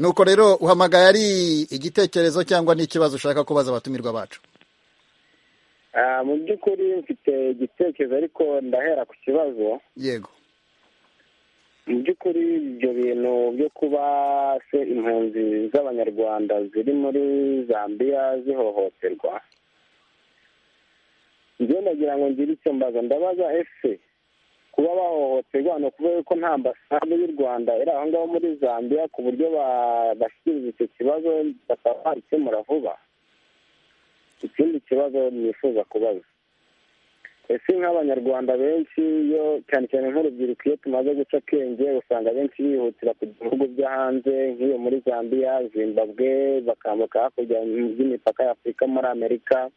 Nuko rero uhamagaye ari igitekerezo cyangwa n'ikibazo ushaka kubaza abatumirwa bacu? Mu by'ukuri mfite igitekerezo ariko ndahera ku kibazo. Yego. Mu by'ukuri ibyo bintu byo kuba impunzi z'abanyarwanda ziri muri Zambia zihohoterwa njye nagira ngo ngire icyo mbaza, ndabaza ese kuba bahohoterwa ni ukuvuga ko nta ambasade y'u Rwanda iri aho ngaho muri Zambia ku buryo bashyikiriza icyo kibazo bakaba babikemura vuba? Ikindi kibazo nifuza kubaza, ese nk'abanyarwanda benshi iyo cyane cyane nk'urubyiruko iyo tumaze guca akenge usanga benshi bihutira ku bihugu byo hanze nk'iyo muri Zambia, Zimbabwe, bakambuka hakurya y'imipaka ya Afurika muri Amerika,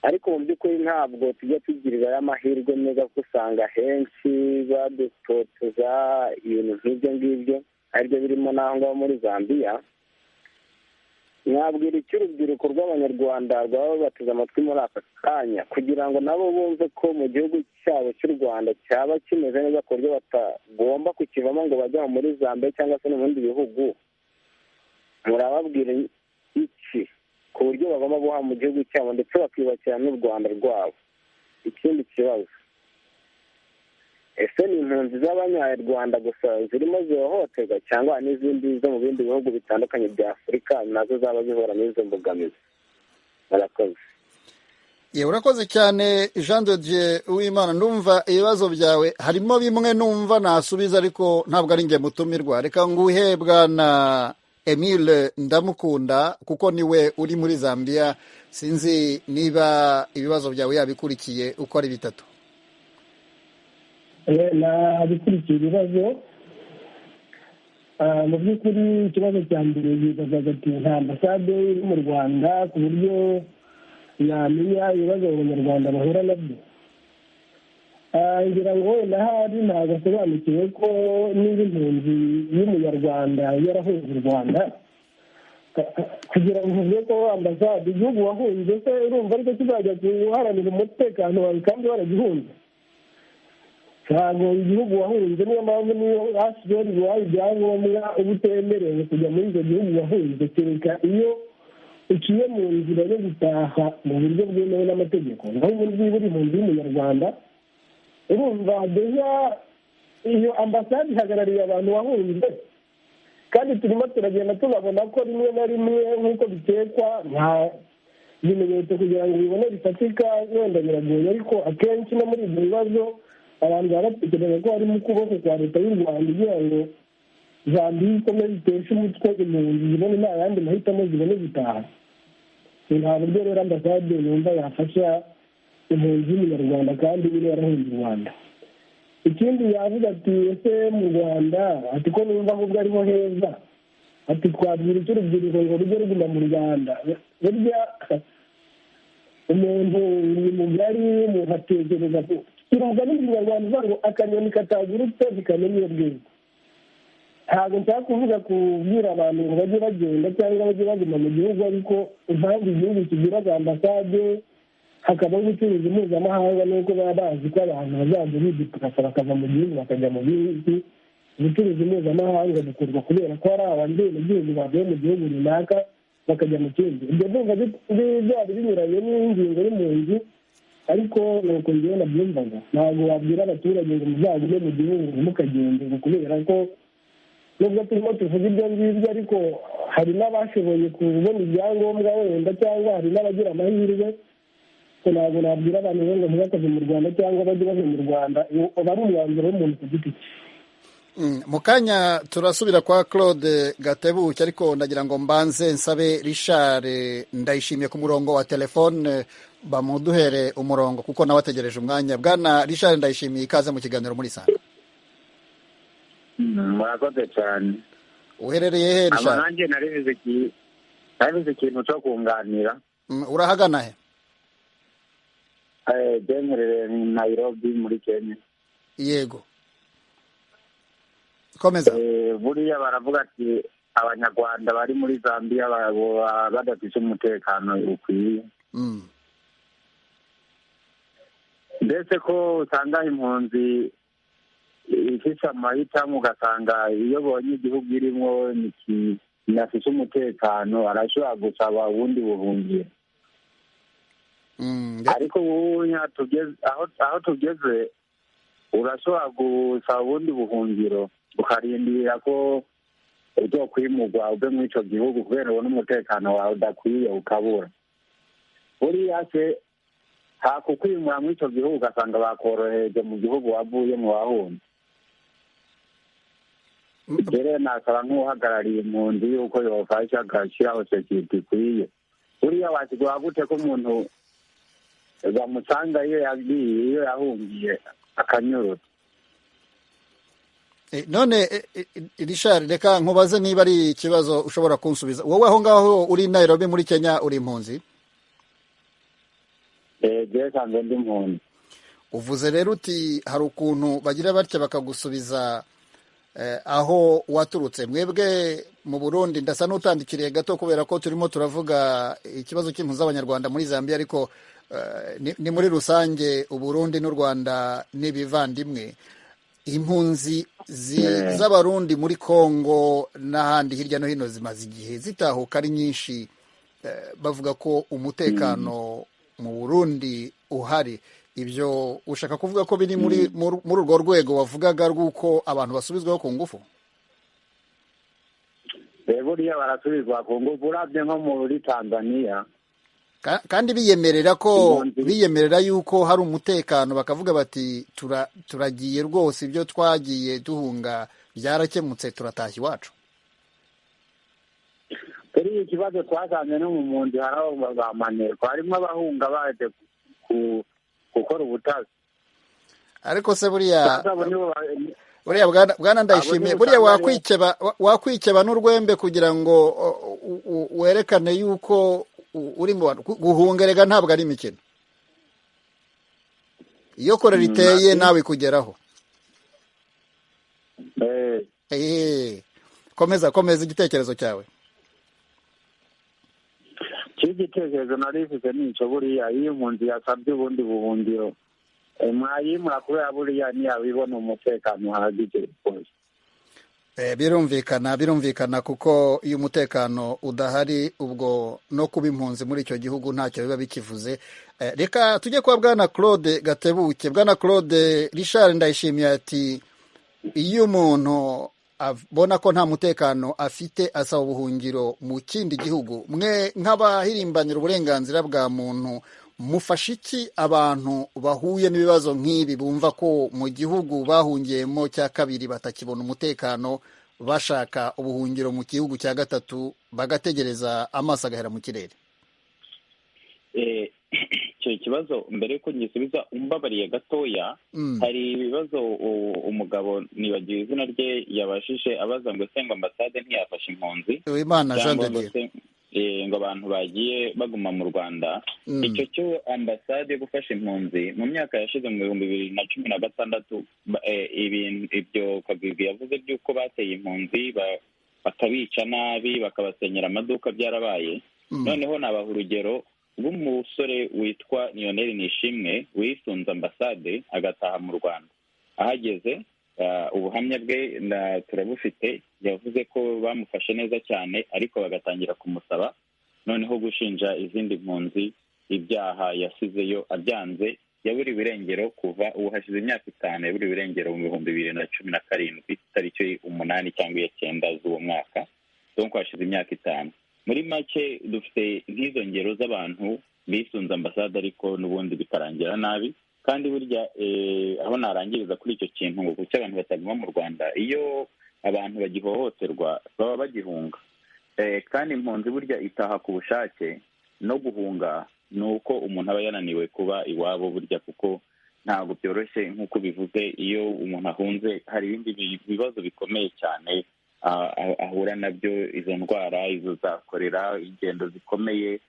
ariko mu by'ukuri ntabwo tujya tugirira amahirwe meza kuko usanga henshi badutoteza ibintu nk'ibyo ngibyo aribyo birimo n'aho ngaho muri Zambia. mwabwira icyo urubyiruko rw'abanyarwanda rwaba bateze amatwi muri aka kanya kugira ngo nabo bumve ko mu gihugu cyabo cy'u Rwanda cyaba kimeze neza ku buryo batagomba kukivamo ngo bajya muri Zambia cyangwa se no mu bindi bihugu? Murababwira iki ku buryo bagomba guha mu gihugu cyabo ndetse bakiyubakira n'u Rwanda rwabo? Ikindi kibazo, ese ni impunzi z'abanyarwanda gusa zirimo zihohoterwa cyangwa n'izindi zo mu bindi bihugu bitandukanye bya Afurika nazo zaba zihura n'izo mbogamizi? Murakoze. Yewe urakoze cyane Jean de Dieu Uwimana. Ndumva ibibazo byawe harimo bimwe numva nasubiza ariko ntabwo ari nge mutumirwa. Reka nguhebwa na Emile Ndamukunda kuko niwe uri muri Zambia. Sinzi niba ibibazo byawe yabikurikiye uko ari bitatu. nabikurikiye ibibazo. Mu by'ukuri ikibazo cya mbere yibazaga ati nta ambasade iri mu Rwanda ku buryo yamenya ibibazo abanyarwanda bahura nabyo. Ngira ngo wenda hari ntabwo asobanukiwe ko niba impunzi y'umunyarwanda yarahunze u Rwanda kugira ngo uvuge ko ambasade igihugu wahunze se urumva ariko kizajya guharanira umutekano wawe kandi waragihunze? ntabwo igihugu wahunze, niyo mpamvu niyo hashyizweho ibibaye ibyangombwa uba utemerewe kujya muri icyo gihugu wahunze kereka iyo uciye mu nzira yo gutaha mu buryo bwemewe n'amategeko. naho ubundi niba uri impunzi y'umunyarwanda urumva deja iyo ambasade ihagarariye abantu wahunze, kandi turimo turagenda tubabona ko rimwe na rimwe nk'uko bikekwa nta bimenyetso kugira ngo ubibone bifatika wenda biragoye, ariko akenshi no muri ibyo bibazo abantu baba batekereza ko harimo ukuboko kwa leta y'u Rwanda kugira ngo Zambia ikomeze iteshe umutwe impunzi zibone nta yandi mahitamo zibone zitaha. nta buryo rero ambasade yumva yafasha impunzi y'umunyarwanda kandi iri yarahunze u Rwanda. Ikindi yavuga ati ese mu Rwanda ati ko numva ahubwo ariho heza, ati twabwira icyo urubyiruko ngo rujye ruguma mu Rwanda. Burya umuntu ni mugari, umuntu atekereza ko kiruga n'ikinyarwanda uvuga ngo akanyoni katagurutse ntikamenya iyo bwenge. ntabwo nshaka kuvuga kubwira abantu ngo bajye bagenda cyangwa bajye baguma mu gihugu, ariko impamvu igihugu kigira za ambasade hakabaho ubucuruzi mpuzamahanga nuko baba bazi ko abantu bazajya bidipurasa bakava mu gihugu bakajya mu bindi. ubucuruzi mpuzamahanga bukorwa kubera ko hari abanyagihugu bavuye mu gihugu runaka bakajya mu kindi. ibyo ndumva byari binyuranye n'ingingo y'impunzi, ariko ni uko njyewe nabyumvaga. ntabwo wabwira abaturage ngo muzagume mu gihugu ntimukagende kubera ko nubwo turimo tuvuga ibyo ngibyo ariko hari n'abashoboye kubona ibyangombwa wenda cyangwa hari n'abagira amahirwe. ntabwo nabwira abantu ngo ntibakaze mu Rwanda cyangwa bajye bava mu Rwanda, uba ari umwanzuro w'umuntu ku giti cye. Mu kanya turasubira kwa Claude Gatebuke, ariko ndagira ngo mbanze nsabe Richard Ndayishimiye ku murongo wa telefone bamuduhere umurongo kuko nawe ategereje umwanya. Bwana Richard Ndayishimiye, ikaze mu kiganiro muri Sanga. Murakoze cyane. Uherereye he Richard? Nanjye narize ikintu cyo kunganira. Urahagana he? Demerere Nairobi muri Kenya. Yego, komeza. Buriya baravuga ati abanyarwanda bari muri Zambia badafite umutekano ukwiye. Mbese ko usanga impunzi ifite amahitamo, ugasanga iyo bonye igihugu irimo nafite umutekano arashobora gusaba ubundi buhungiro. ariko ubu aho tugeze urashobora gusaba ubundi buhungiro ukarindira ko ujya kwimurwa uve muri icyo gihugu kubera ubona umutekano wawe udakwiye ukabura. buriya se hakukwimura muri icyo gihugu ugasanga bakorohereje mu gihugu wavuye mu wahunze. rero nasaba nk'uhagarariye impunzi yuko yofasha agashyiraho sekiriti ikwiye. buriya wasigura gute ko umuntu bamusanga iyo yagiye, iyo yahungiye akanyurutse? none Richard, reka nkubaze niba ari ikibazo ushobora kunsubiza. Wowe aho ngaho uri Nairobi muri Kenya uri impunzi? Sanzwe ndi impunzi. Uvuze rero uti hari ukuntu bagira batya bakagusubiza aho waturutse. Mwebwe mu Burundi, ndasa n'utandikiriye gato kubera ko turimo turavuga ikibazo cy'impunzi z'abanyarwanda muri Zambia, ariko ni muri rusange Uburundi n'u Rwanda n'ibivandimwe. Impunzi z'abarundi muri Kongo n'ahandi hirya no hino zimaze igihe zitahuka ari nyinshi, bavuga ko umutekano mu Burundi uhari. Ibyo ushaka kuvuga ko biri muri urwo rwego wavugaga rw'uko abantu basubizwaho ku ngufu? buriya barasubizwa ku ngufu. urabye nko muri Tanzania, kandi biyemerera yuko hari umutekano, bakavuga bati turagiye rwose, ibyo twagiye duhunga byarakemutse, turatashya iwacu. kuri ikibazo twasanze no mu mpunzi hari aho bamaneko, harimo abahunga baje gukora ubutasi. ariko se buriya bwana Ndayishimiye, buriya wakwikeba n'urwembe kugira ngo werekane yuko uri mu bantu. Guhungerega ntabwo ari imikino. iyo korera iteye nawe ikugeraho. komeza igitekerezo cyawe. igitekerezo nari mfite nicyo, buriya iyo impunzi yasabye ubundi buhungiro mwayimura kubera buriya ntiyabibona umutekano uhagije rwose. Birumvikana kuko iyo umutekano udahari, ubwo no kuba impunzi muri icyo gihugu ntacyo biba bikivuze. Reka tujye kwa bwana Claude Gatebuke. Bwana Claude, Richard Ndayishimiye ati iyo umuntu abona ko nta mutekano afite asaba ubuhungiro mu kindi gihugu, mwe nk'abahirimbanira uburenganzira bwa muntu mufasha iki abantu bahuye n'ibibazo nk'ibi, bumva ko mu gihugu bahungiyemo cya kabiri batakibona umutekano, bashaka ubuhungiro mu gihugu cya gatatu, bagategereza amaso agahera mu kirere? icyo kibazo mbere yuko ngisubiza umbabariye gatoya, hari ibibazo umugabo nibagiwe izina rye yabashije abaza ngo ese ngo ambasade ntiyafashe impunzi, Uwimana Jean de Dieu, ngo abantu bagiye baguma mu Rwanda. icyo cyo ambasade yo gufasha impunzi mu myaka yashize mu 2016 ibyo Kagwigwi yavuze by'uko bateye impunzi bakabica nabi bakabasenyera amaduka byarabaye. noneho nabaha urugero rw'umusore witwa Lionel Nishimwe wisunze ambasade agataha mu Rwanda. ahageze ubuhamya bwe turabufite, yavuze ko bamufashe neza cyane, ariko bagatangira kumusaba noneho gushinja izindi mpunzi ibyaha yasizeyo abyanze. yaburiwe irengero kuva ubu hashize imyaka 5, yaburiwe irengero mu 2017 tariki 8 cyangwa 9 z'uwo mwaka, donc hashize imyaka 5. muri make dufite nk'izo ngero z'abantu bisunze ambasade ariko n'ubundi bikarangira nabi. kandi burya aho narangiriza kuri icyo kintu ngo kuki abantu bataguma mu Rwanda, iyo abantu bagihohoterwa baba bagihunga. kandi impunzi burya itaha ku bushake, no guhunga ni uko umuntu aba yananiwe kuba iwabo burya, kuko ntabwo byoroshye nk'uko bivuze. iyo umuntu ahunze hari ibindi bibazo bikomeye cyane ahura nabyo, izo ndwara, izo zakorera, ingendo zikomeye,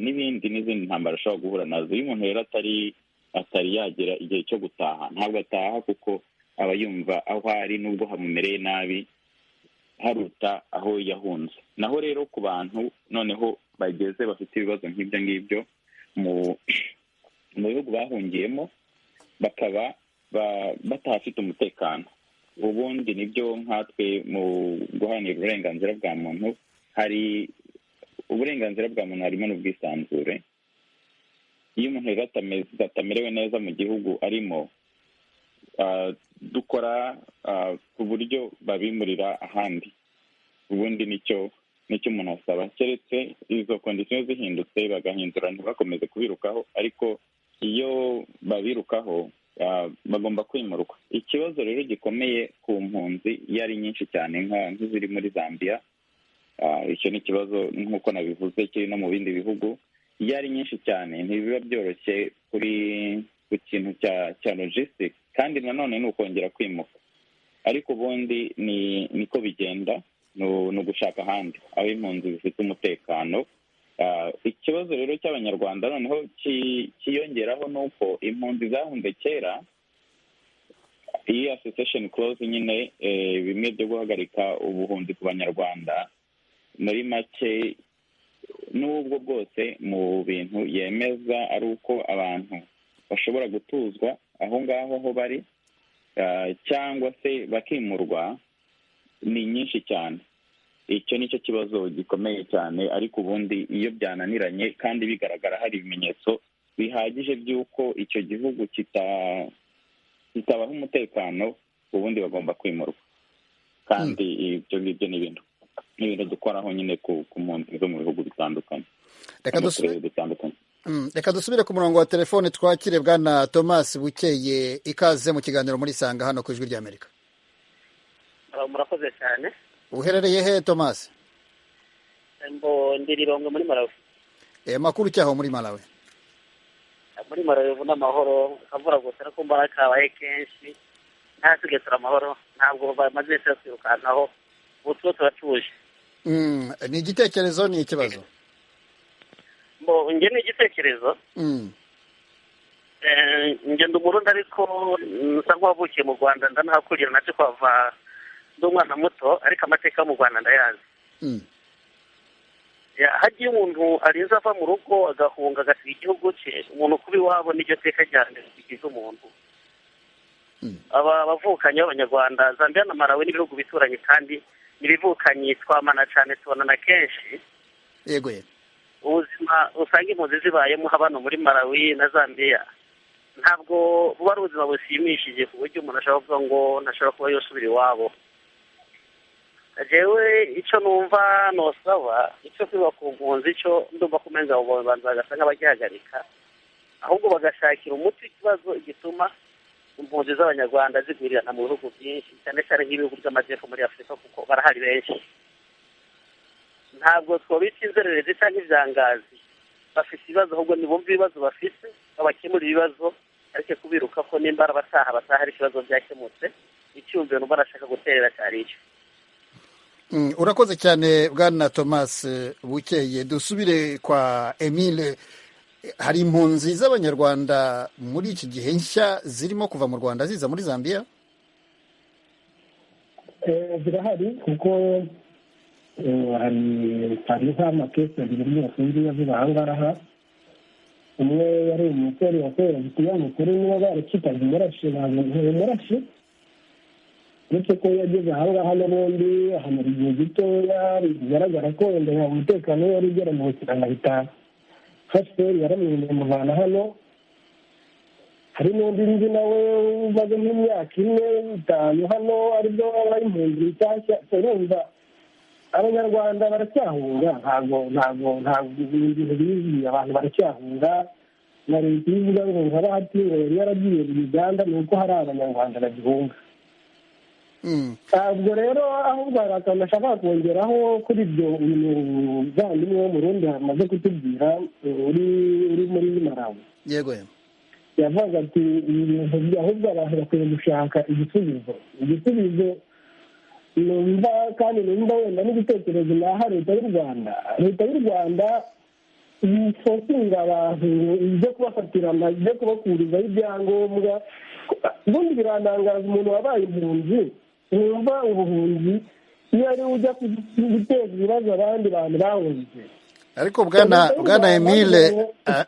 n'izindi ntambara ashobora guhura nazo. iyo umuntu rero atari yagera igihe cyo gutaha, ntabwo ataha kuko aba yumva aho ari nubwo hamumereye nabi haruta aho yahunze. naho rero ku bantu noneho bageze bafite ibibazo nk'ibyo ngibyo mu bihugu bahungiyemo, bakaba batahafite umutekano, ubundi nibyo nkatwe mu guharanira uburenganzira bwa muntu, hari uburenganzira bwa muntu harimo n'ubwisanzure. iyo umuntu rero atamerewe neza mu gihugu arimo, dukora ku buryo babimurira ahandi. ubundi nicyo umuntu asaba, keretse izo kondisiyo zihindutse bagahindura ntibakomeze kubirukaho, ariko iyo babirukaho bagomba kwimurwa. Ikibazo rero gikomeye ku mpunzi iyo ari nyinshi cyane nk'iziri muri Zambia, icyo ni ikibazo nk'uko nabivuze kiri no mu bindi bihugu. Iyo ari nyinshi cyane ntibiba byoroshye ku kintu cya logistic, kandi nanone ni ukongera kwimuka. Ariko ubundi niko bigenda, ni ugushaka ahandi aho impunzi zifite umutekano. Ikibazo rero cy'abanyarwanda noneho kiyongeraho ni uko impunzi zahunze kera, iyi association clause nyine, bimwe byo guhagarika ubuhunzi ku banyarwanda, muri make n'ubwo bwose mu bintu yemeza ari uko abantu bashobora gutuzwa aho ngaho aho bari, cyangwa se bakimurwa, ni nyinshi cyane. Icyo ni cyo kibazo gikomeye cyane. Ariko ubundi iyo byananiranye kandi bigaragara hari ibimenyetso bihagije by'uko icyo gihugu kitabaho umutekano, ubundi bagomba kwimurwa. Kandi ibyo ngibyo ni ibintu dukoraho nyine ku mpunzi zo mu bihugu bitandukanye. Reka dusubire ku murongo wa telefone twakire Bwana Thomas Bukeye. Ikaze mu kiganiro muri Sanga hano ku Ijwi ry'Amerika. Murakoze cyane. Uherereye he Thomas? Ndi Rirongwe muri Malawi. Makuru cyaho muri Malawi? Muri Malawi ubu n'amahoro, akavura gusa ariko mbara kabaye kenshi, ntasigaye amahoro, ntabwo bamaze wese kwirukankaho, ubu turatuje. Ni igitekerezo, ni ikibazo? Njye ni igitekerezo. Njye ndi Umurundi ariko nsa nk'uwavukiye mu Rwanda, ndanahakurira nacyo kwava ndi umwana muto, ariko amateka yo mu Rwanda ndayazi. Hagiye umuntu arinze ava mu rugo agahunga agasiga igihugu cye, umuntu kuba iwabo n'iryo teka ryane rigize umuntu. Aba bavukanye b'Abanyarwanda, Zambia na Malawi n'ibihugu bituranye, kandi n'ibivukanyi twamana cyane, tubonana kenshi. Yego. Ubuzima usanga impunzi zibayemo hano muri Malawi na Zambia ntabwo buba ari ubuzima bushimishije, ku buryo umuntu ashobora kuvuga ngo ntashobora kuba yosubira iwabo. Jewe icyo numva nosaba, icyo kwiba ku mpunzi, icyo ndumva kumenza abo bantu bagasa nk'abagihagarika, ahubwo bagashakira umuti ikibazo gituma impunzi z'Abanyarwanda zigwirirana mu bihugu byinshi, cyane cyane nk'ibihugu by'amajyepfo muri Afurika, kuko barahari benshi. Ntabwo twabita inzererezi cyangwa ibyangazi, bafite ibibazo, ahubwo nibumva ibibazo bafite babakemura ibibazo, ariko kubiruka ko nimba bataha hari ikibazo byakemutse. Icyumviro numva arashaka guterera cyari icyo. Urakoze cyane Bwana Thomas Bukeye. Dusubire kwa Emile. Hari impunzi z'Abanyarwanda muri iki gihe nshya zirimo kuva mu Rwanda ziza muri Zambia? Zirahari, kuko hari nk'amakesi abiri y'abafunzi yavuze aha ngaha. Umwe yari umusore wakorera ikinyamakuru, niba barakitaga umurashi, uretse ko yageze aha ngaha n'ubundi ahamara igihe gitoya, bigaragara ko wenda umutekano we wari ugera mu bukirana bitanu. Hasiteri yaramwemeye muvana hano. Hari n'undi nzi nawe umaze nk'imyaka 4-5 hano, aribyo bari impunzi nshyashya. Urumva Abanyarwanda baracyahunga, ntabwo ibintu bizi, abantu baracyahunga. Na leta ivuga ngo nkaba yari yaragiye mu Uganda, ni uko hari Abanyarwanda bagihunga. Ntabwo rero ahubwo hari akantu ashaka kongeraho kuri ibyo uyu muvandimwe wo mu Burundi amaze kutubwira, uri muri Malawi. Yego. Yavuga ati ibintu ahubwo abantu bakwiye gushaka igisubizo numva, kandi numva wenda n'igitekerezo naha leta y'u Rwanda yifosinga abantu ibyo kubafatirana, ibyo kubakurizaho ibyangombwa. Ubundi birantangaza umuntu wabaye impunzi, wumva ubuhunzi iyo ari ujya guteza ibibazo abandi bantu bahunze. Ariko Bwana Emile,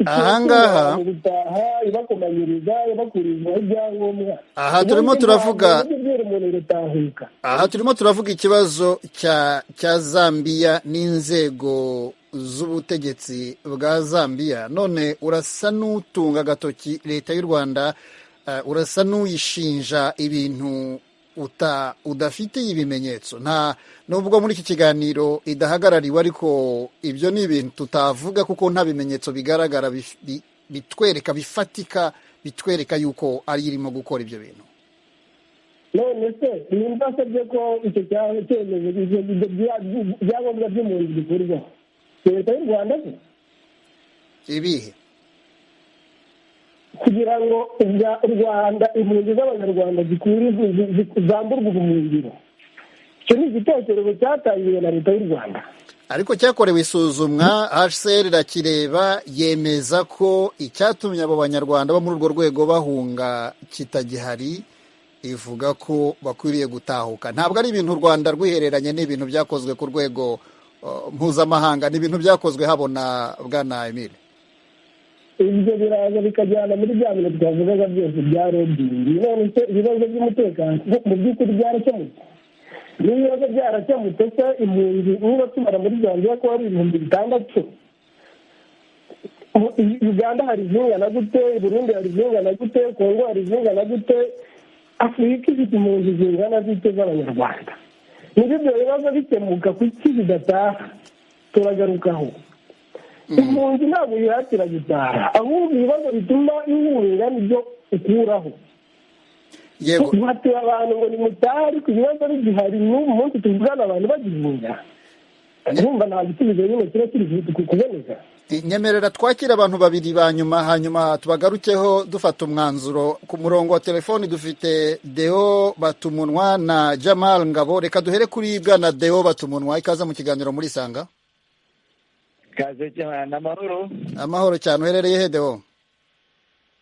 ahangaha aha turimo turavuga ikibazo cya Zambia n'inzego z'ubutegetsi bwa Zambia. None urasa n'utunga agatoki leta y'u Rwanda, urasa n'uyishinja ibintu udafitiye ibimenyetso. Nubwo muri iki kiganiro idahagarariwe, ariko ibyo ni ibintu tutavuga kuko nta bimenyetso bigaragara bitwereka bifatika bitwereka yuko ari irimo gukora ibyo bintu? none se nimba asabye ko icyo cyemezo ibyangombwa by'impunzi bikurwaho leta y'u Rwanda se ibihe kugira ngo u Rwanda impunzi z'abanyarwanda zamburwe ubuhungiro? icyo ni igitekerezo cyatangiwe na leta y'u Rwanda, ariko cyakorewe isuzumwa, HCR irakireba yemeza ko icyatumye abo banyarwanda bo muri urwo rwego bahunga kitagihari, ivuga ko bakwiriye gutahuka. Ntabwo ari ibintu u Rwanda rwihereranye, ni ibintu byakozwe ku rwego mpuzamahanga, ni ibintu byakozwe habona Bwana Emile. ibyo biraza bikajyana muri bya bintu twavugaga byose bya lobbying. none se ibibazo by'umutekano mu by'ukuri byarakemutse? n'ibibazo byarakemutse se impunzi niba tumara muri Zambia ko ari 6,000, Uganda hari zingana gute, Burundi hari zingana gute, Kongo hari zingana gute, Afurika ifite impunzi zingana zite z'abanyarwanda? niba ibyo bibazo bikemuka kuki bidataha? turagarukaho impunzi ntabwo yihatira gutaha, ahubwo ibibazo bituma ihunga nibyo ukuraho. guhatira abantu ngo nimutahe, ariko ibibazo bigihari n'ubu munsi tuvugana abantu bagihunga, urumva nta gisubizo nyine kiba kiri kuboneka. Nyemerera twakira abantu babiri ba nyuma, hanyuma tubagarukeho dufata umwanzuro. Ku murongo wa telefoni dufite Deo Batumunwa na Jamal Ngabo. Reka duhere kuri Bwana Deo Batumunwa, ikaze mu kiganiro muri Sanga. Kaze cyane. Amahoro. Amahoro cyane. Uherereye he Deo?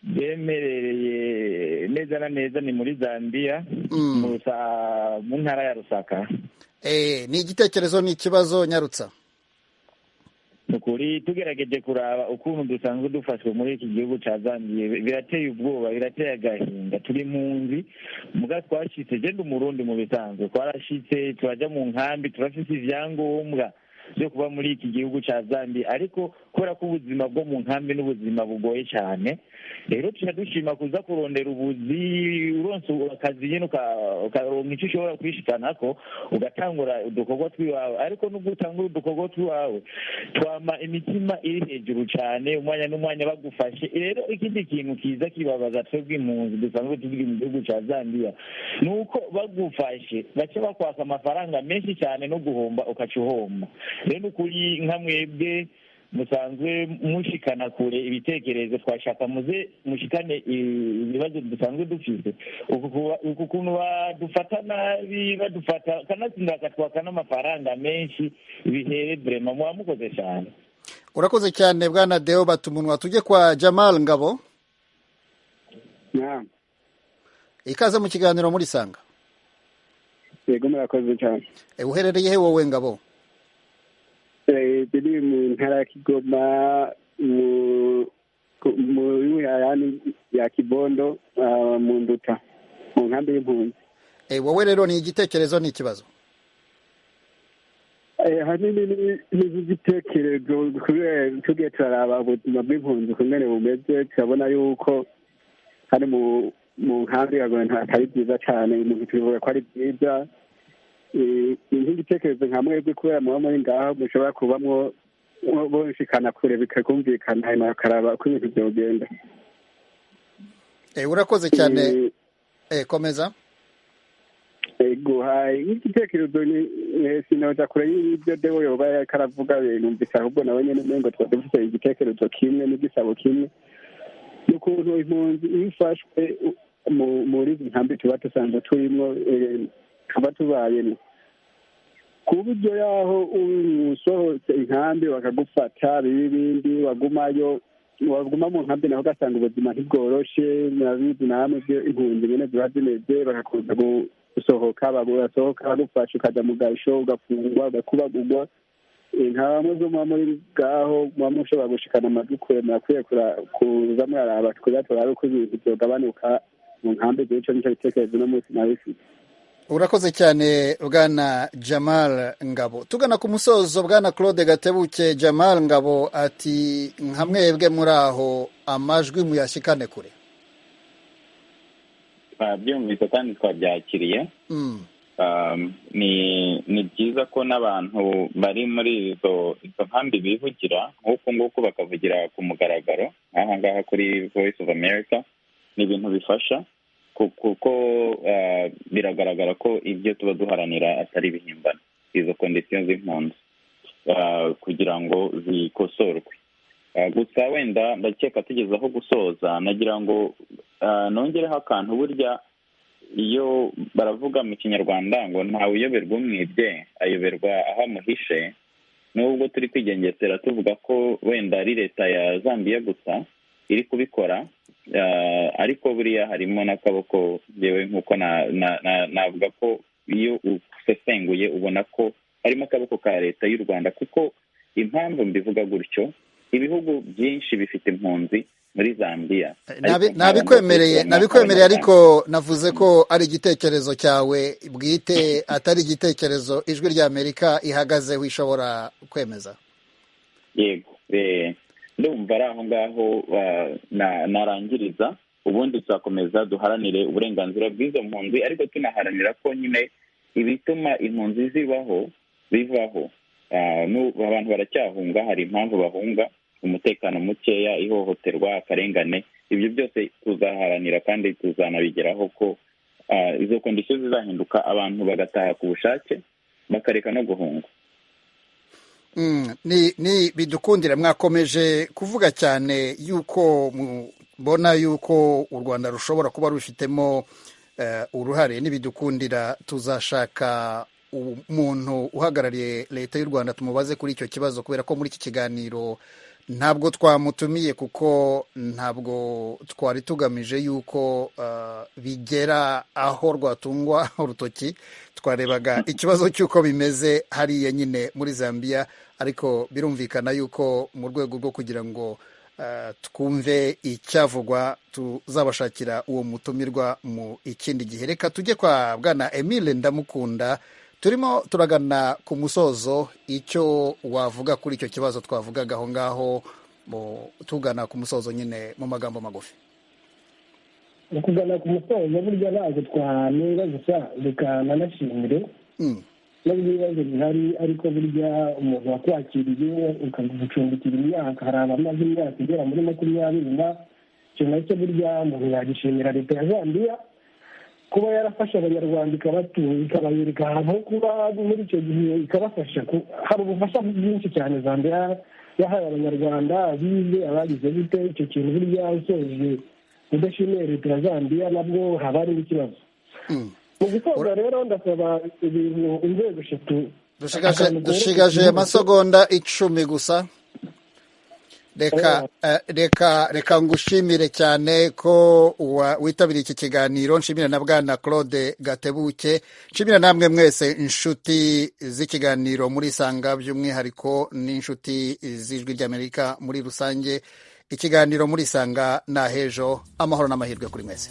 Bemerereye neza na neza ni muri Zambia, mu ntara ya Rusaka. Ni igitekerezo ni ikibazo nyarutsa? Nukuri tugerageje kuraba ukuntu dusanzwe dufashwe muri iki gihugu cya Zambia, birateye ubwoba, birateye agahinda. turi munzi muga twashitse, genda umurundi mu bisanzwe twarashitse, turajya mu nkambi, turafite ivyangombwa byo kuba muri iki gihugu cya Zambia, ariko kubera ko ubuzima bwo mu nkambi n'ubuzima bugoye cyane, rero dushima kuza kurondera ubuzi, uronse akazi nyine ukaronka icyo ushobora kwishikanako, ugatangura udukorwa twiwawe. ariko nubwo utangura udukorwa twiwawe twama imitima iri hejuru cyane, umwanya n'umwanya bagufashe. rero ikindi kintu kiza kibabaza twebwe impunzi dusanzwe turi mu gihugu cya Zambia, ni uko bagufashe baca bakwaka amafaranga menshi cyane, no guhomba ukaca uhomba. rero ukuri nka mwebwe musanzwe mushikana kure ibitekerezo, twashaka muze mushikane ibibazo dusanzwe dufite. uku kuntu badufata nabi, badufata kanatsinda bakatwaka n'amafaranga menshi, bihere vrema muba mukoze cyane. Urakoze cyane Bwana Deo Batumunwa. Tujye kwa Jamal Ngabo. Ikaze mu kiganiro muri Sanga. Yego murakoze cyane. Uherereye he wowe Ngabo? Biri mu ntara ya Kigoma, mu ya Kibondo, mu Nduta, mu nkambi y'impunzi. Wowe rero ni igitekerezo ni ikibazo? Hanini ni igitekerezo, tugiye turaraba ubuzima bw'impunzi kumwe bumeze, turabona yuko hari mu nkambi atari byiza cyane. Umuntu tubivuga ko ari byiza, nk'igitekerezo nka mwebwe kubera muba muri ngaho mushobora kubamwo bonshikana kure bikakumvikana, hanyuma bakaraba uko ibintu byogenda. Urakoze cyane. Komeza. Nk'igitekerezo sinoza kure y'ibyo Deo yoba karavuga, numvise ahubwo nawe nyine umengo twari dufite igitekerezo kimwe n'igisabo kimwe, n'ukuntu impunzi iyo ifashwe muri izi nkambi tuba dusanzwe turimo, tuba tubayemo, ku buryo yaho usohotse inkambi bakagufata bibindi, waguma mu nkambi naho ugasanga ubuzima ntibworoshe. murabizi namwe byo impunzi nyine ziba zimeze, bagakuza gusohoka, bagufasha ukajya mu gasho, ugafungwa, ugakubagurwa. nta bamwe zo muba muri ngaho muba mushobora gushikana amajwi kure, murakwiye kuza muraraba tweza turabe uko ibintu byogabanuka mu nkambi. icyo nicyo gitekerezo uno munsi nabifite. Urakoze cyane Bwana Jamal Ngabo. Tugana ku musozo, Bwana Claude Gatebuke, Jamal Ngabo ati nka mwebwe muri aho amajwi muyashikane kure. Byumvise kandi twabyakiriye. ni byiza ko n'abantu bari muri izo nkambi bivugira nk'uku nguku bakavugira ku mugaragaro nk'aha ngaha kuri Voice of America. Ni ibintu bifasha kuko biragaragara ko ibyo tuba duharanira atari ibihimbano, izo kondisiyo z'impunzi kugira ngo zikosorwe. Gusa wenda ndakeka tugeze aho gusoza, nagira ngo nongereho akantu. Burya iyo baravuga mu kinyarwanda ngo ntawe uyoberwa umwibye ayoberwa aho amuhishe, nubwo turi kwigengesera tuvuga ko wenda ari leta ya Zambia gusa iri kubikora, ariko buriya harimo n'akaboko yewe nk'uko navuga ko iyo usesenguye ubona ko harimo akaboko ka leta y'u Rwanda, kuko impamvu mbivuga gutyo, ibihugu byinshi bifite impunzi muri Zambia. Nabikwemereye, ariko navuze ko ari igitekerezo cyawe bwite, atari igitekerezo Ijwi ry'Amerika ihagazeho ishobora kwemeza. Yego, ndumva ari aho ngaho narangiriza. Ubundi tuzakomeza duharanire uburenganzira bw'izo mpunzi, ariko tunaharanira ko nyine ibituma impunzi bivaho. Abantu baracyahunga, hari impamvu bahunga: umutekano mukeya, ihohoterwa, akarengane. Ibyo byose tuzaharanira kandi tuzanabigeraho ko izo kondisiyo zizahinduka, abantu bagataha ku bushake bakareka no guhunga. Ni bidukundira. Mwakomeje kuvuga cyane yuko mubona yuko u Rwanda rushobora kuba rubifitemo uruhare. Nibidukundira tuzashaka umuntu uhagarariye leta y'u Rwanda tumubaze kuri icyo kibazo, kubera ko muri iki kiganiro ntabwo twamutumiye kuko ntabwo twari tugamije yuko bigera aho rwatungwa urutoki. Twarebaga ikibazo cy'uko bimeze hariya nyine muri Zambia, ariko birumvikana yuko mu rwego rwo kugira ngo twumve icyavugwa tuzabashakira uwo mutumirwa mu ikindi gihe. Reka tujye kwa Bwana Emile Ndamukunda. Turimo turagana ku musozo. Icyo wavuga kuri icyo kibazo twavugaga aho ngaho, tugana ku musozo nyine mu magambo magufi? Kugana ku musozo burya ntabwo twanenga gusa, reka nanashimire nubwo ibibazo bihari, ariko burya umuntu wakwakiriye ukagucumbikira imyaka, hari abamaze imyaka igera muri 20, icyo nacyo burya umuntu yagishimira leta ya Zambia kuba yarafasha abanyarwanda ikabayereka ahantu ho kuba muri icyo gihe, ikabafasha. Hari ubufasha bwinshi cyane Zambia yahaye abanyarwanda, abize, abagize bite. Icyo kintu burya usoje udashimiye leta ya Zambia nabwo haba hari ikibazo. Mu gusoza rero ndasaba ibintu, inzego eshatu. Dushigaje amasegonda 10 gusa. Reka ngushimire cyane ko witabiriye iki kiganiro. Nshimira na Bwana Claude Gatebuke. Nshimira namwe mwese inshuti z'ikiganiro muri Sanga, by'umwihariko n'inshuti z'Ijwi ry'Amerika muri rusange. Ikiganiro muri Sanga na hejo. Amahoro n'amahirwe kuri mwese.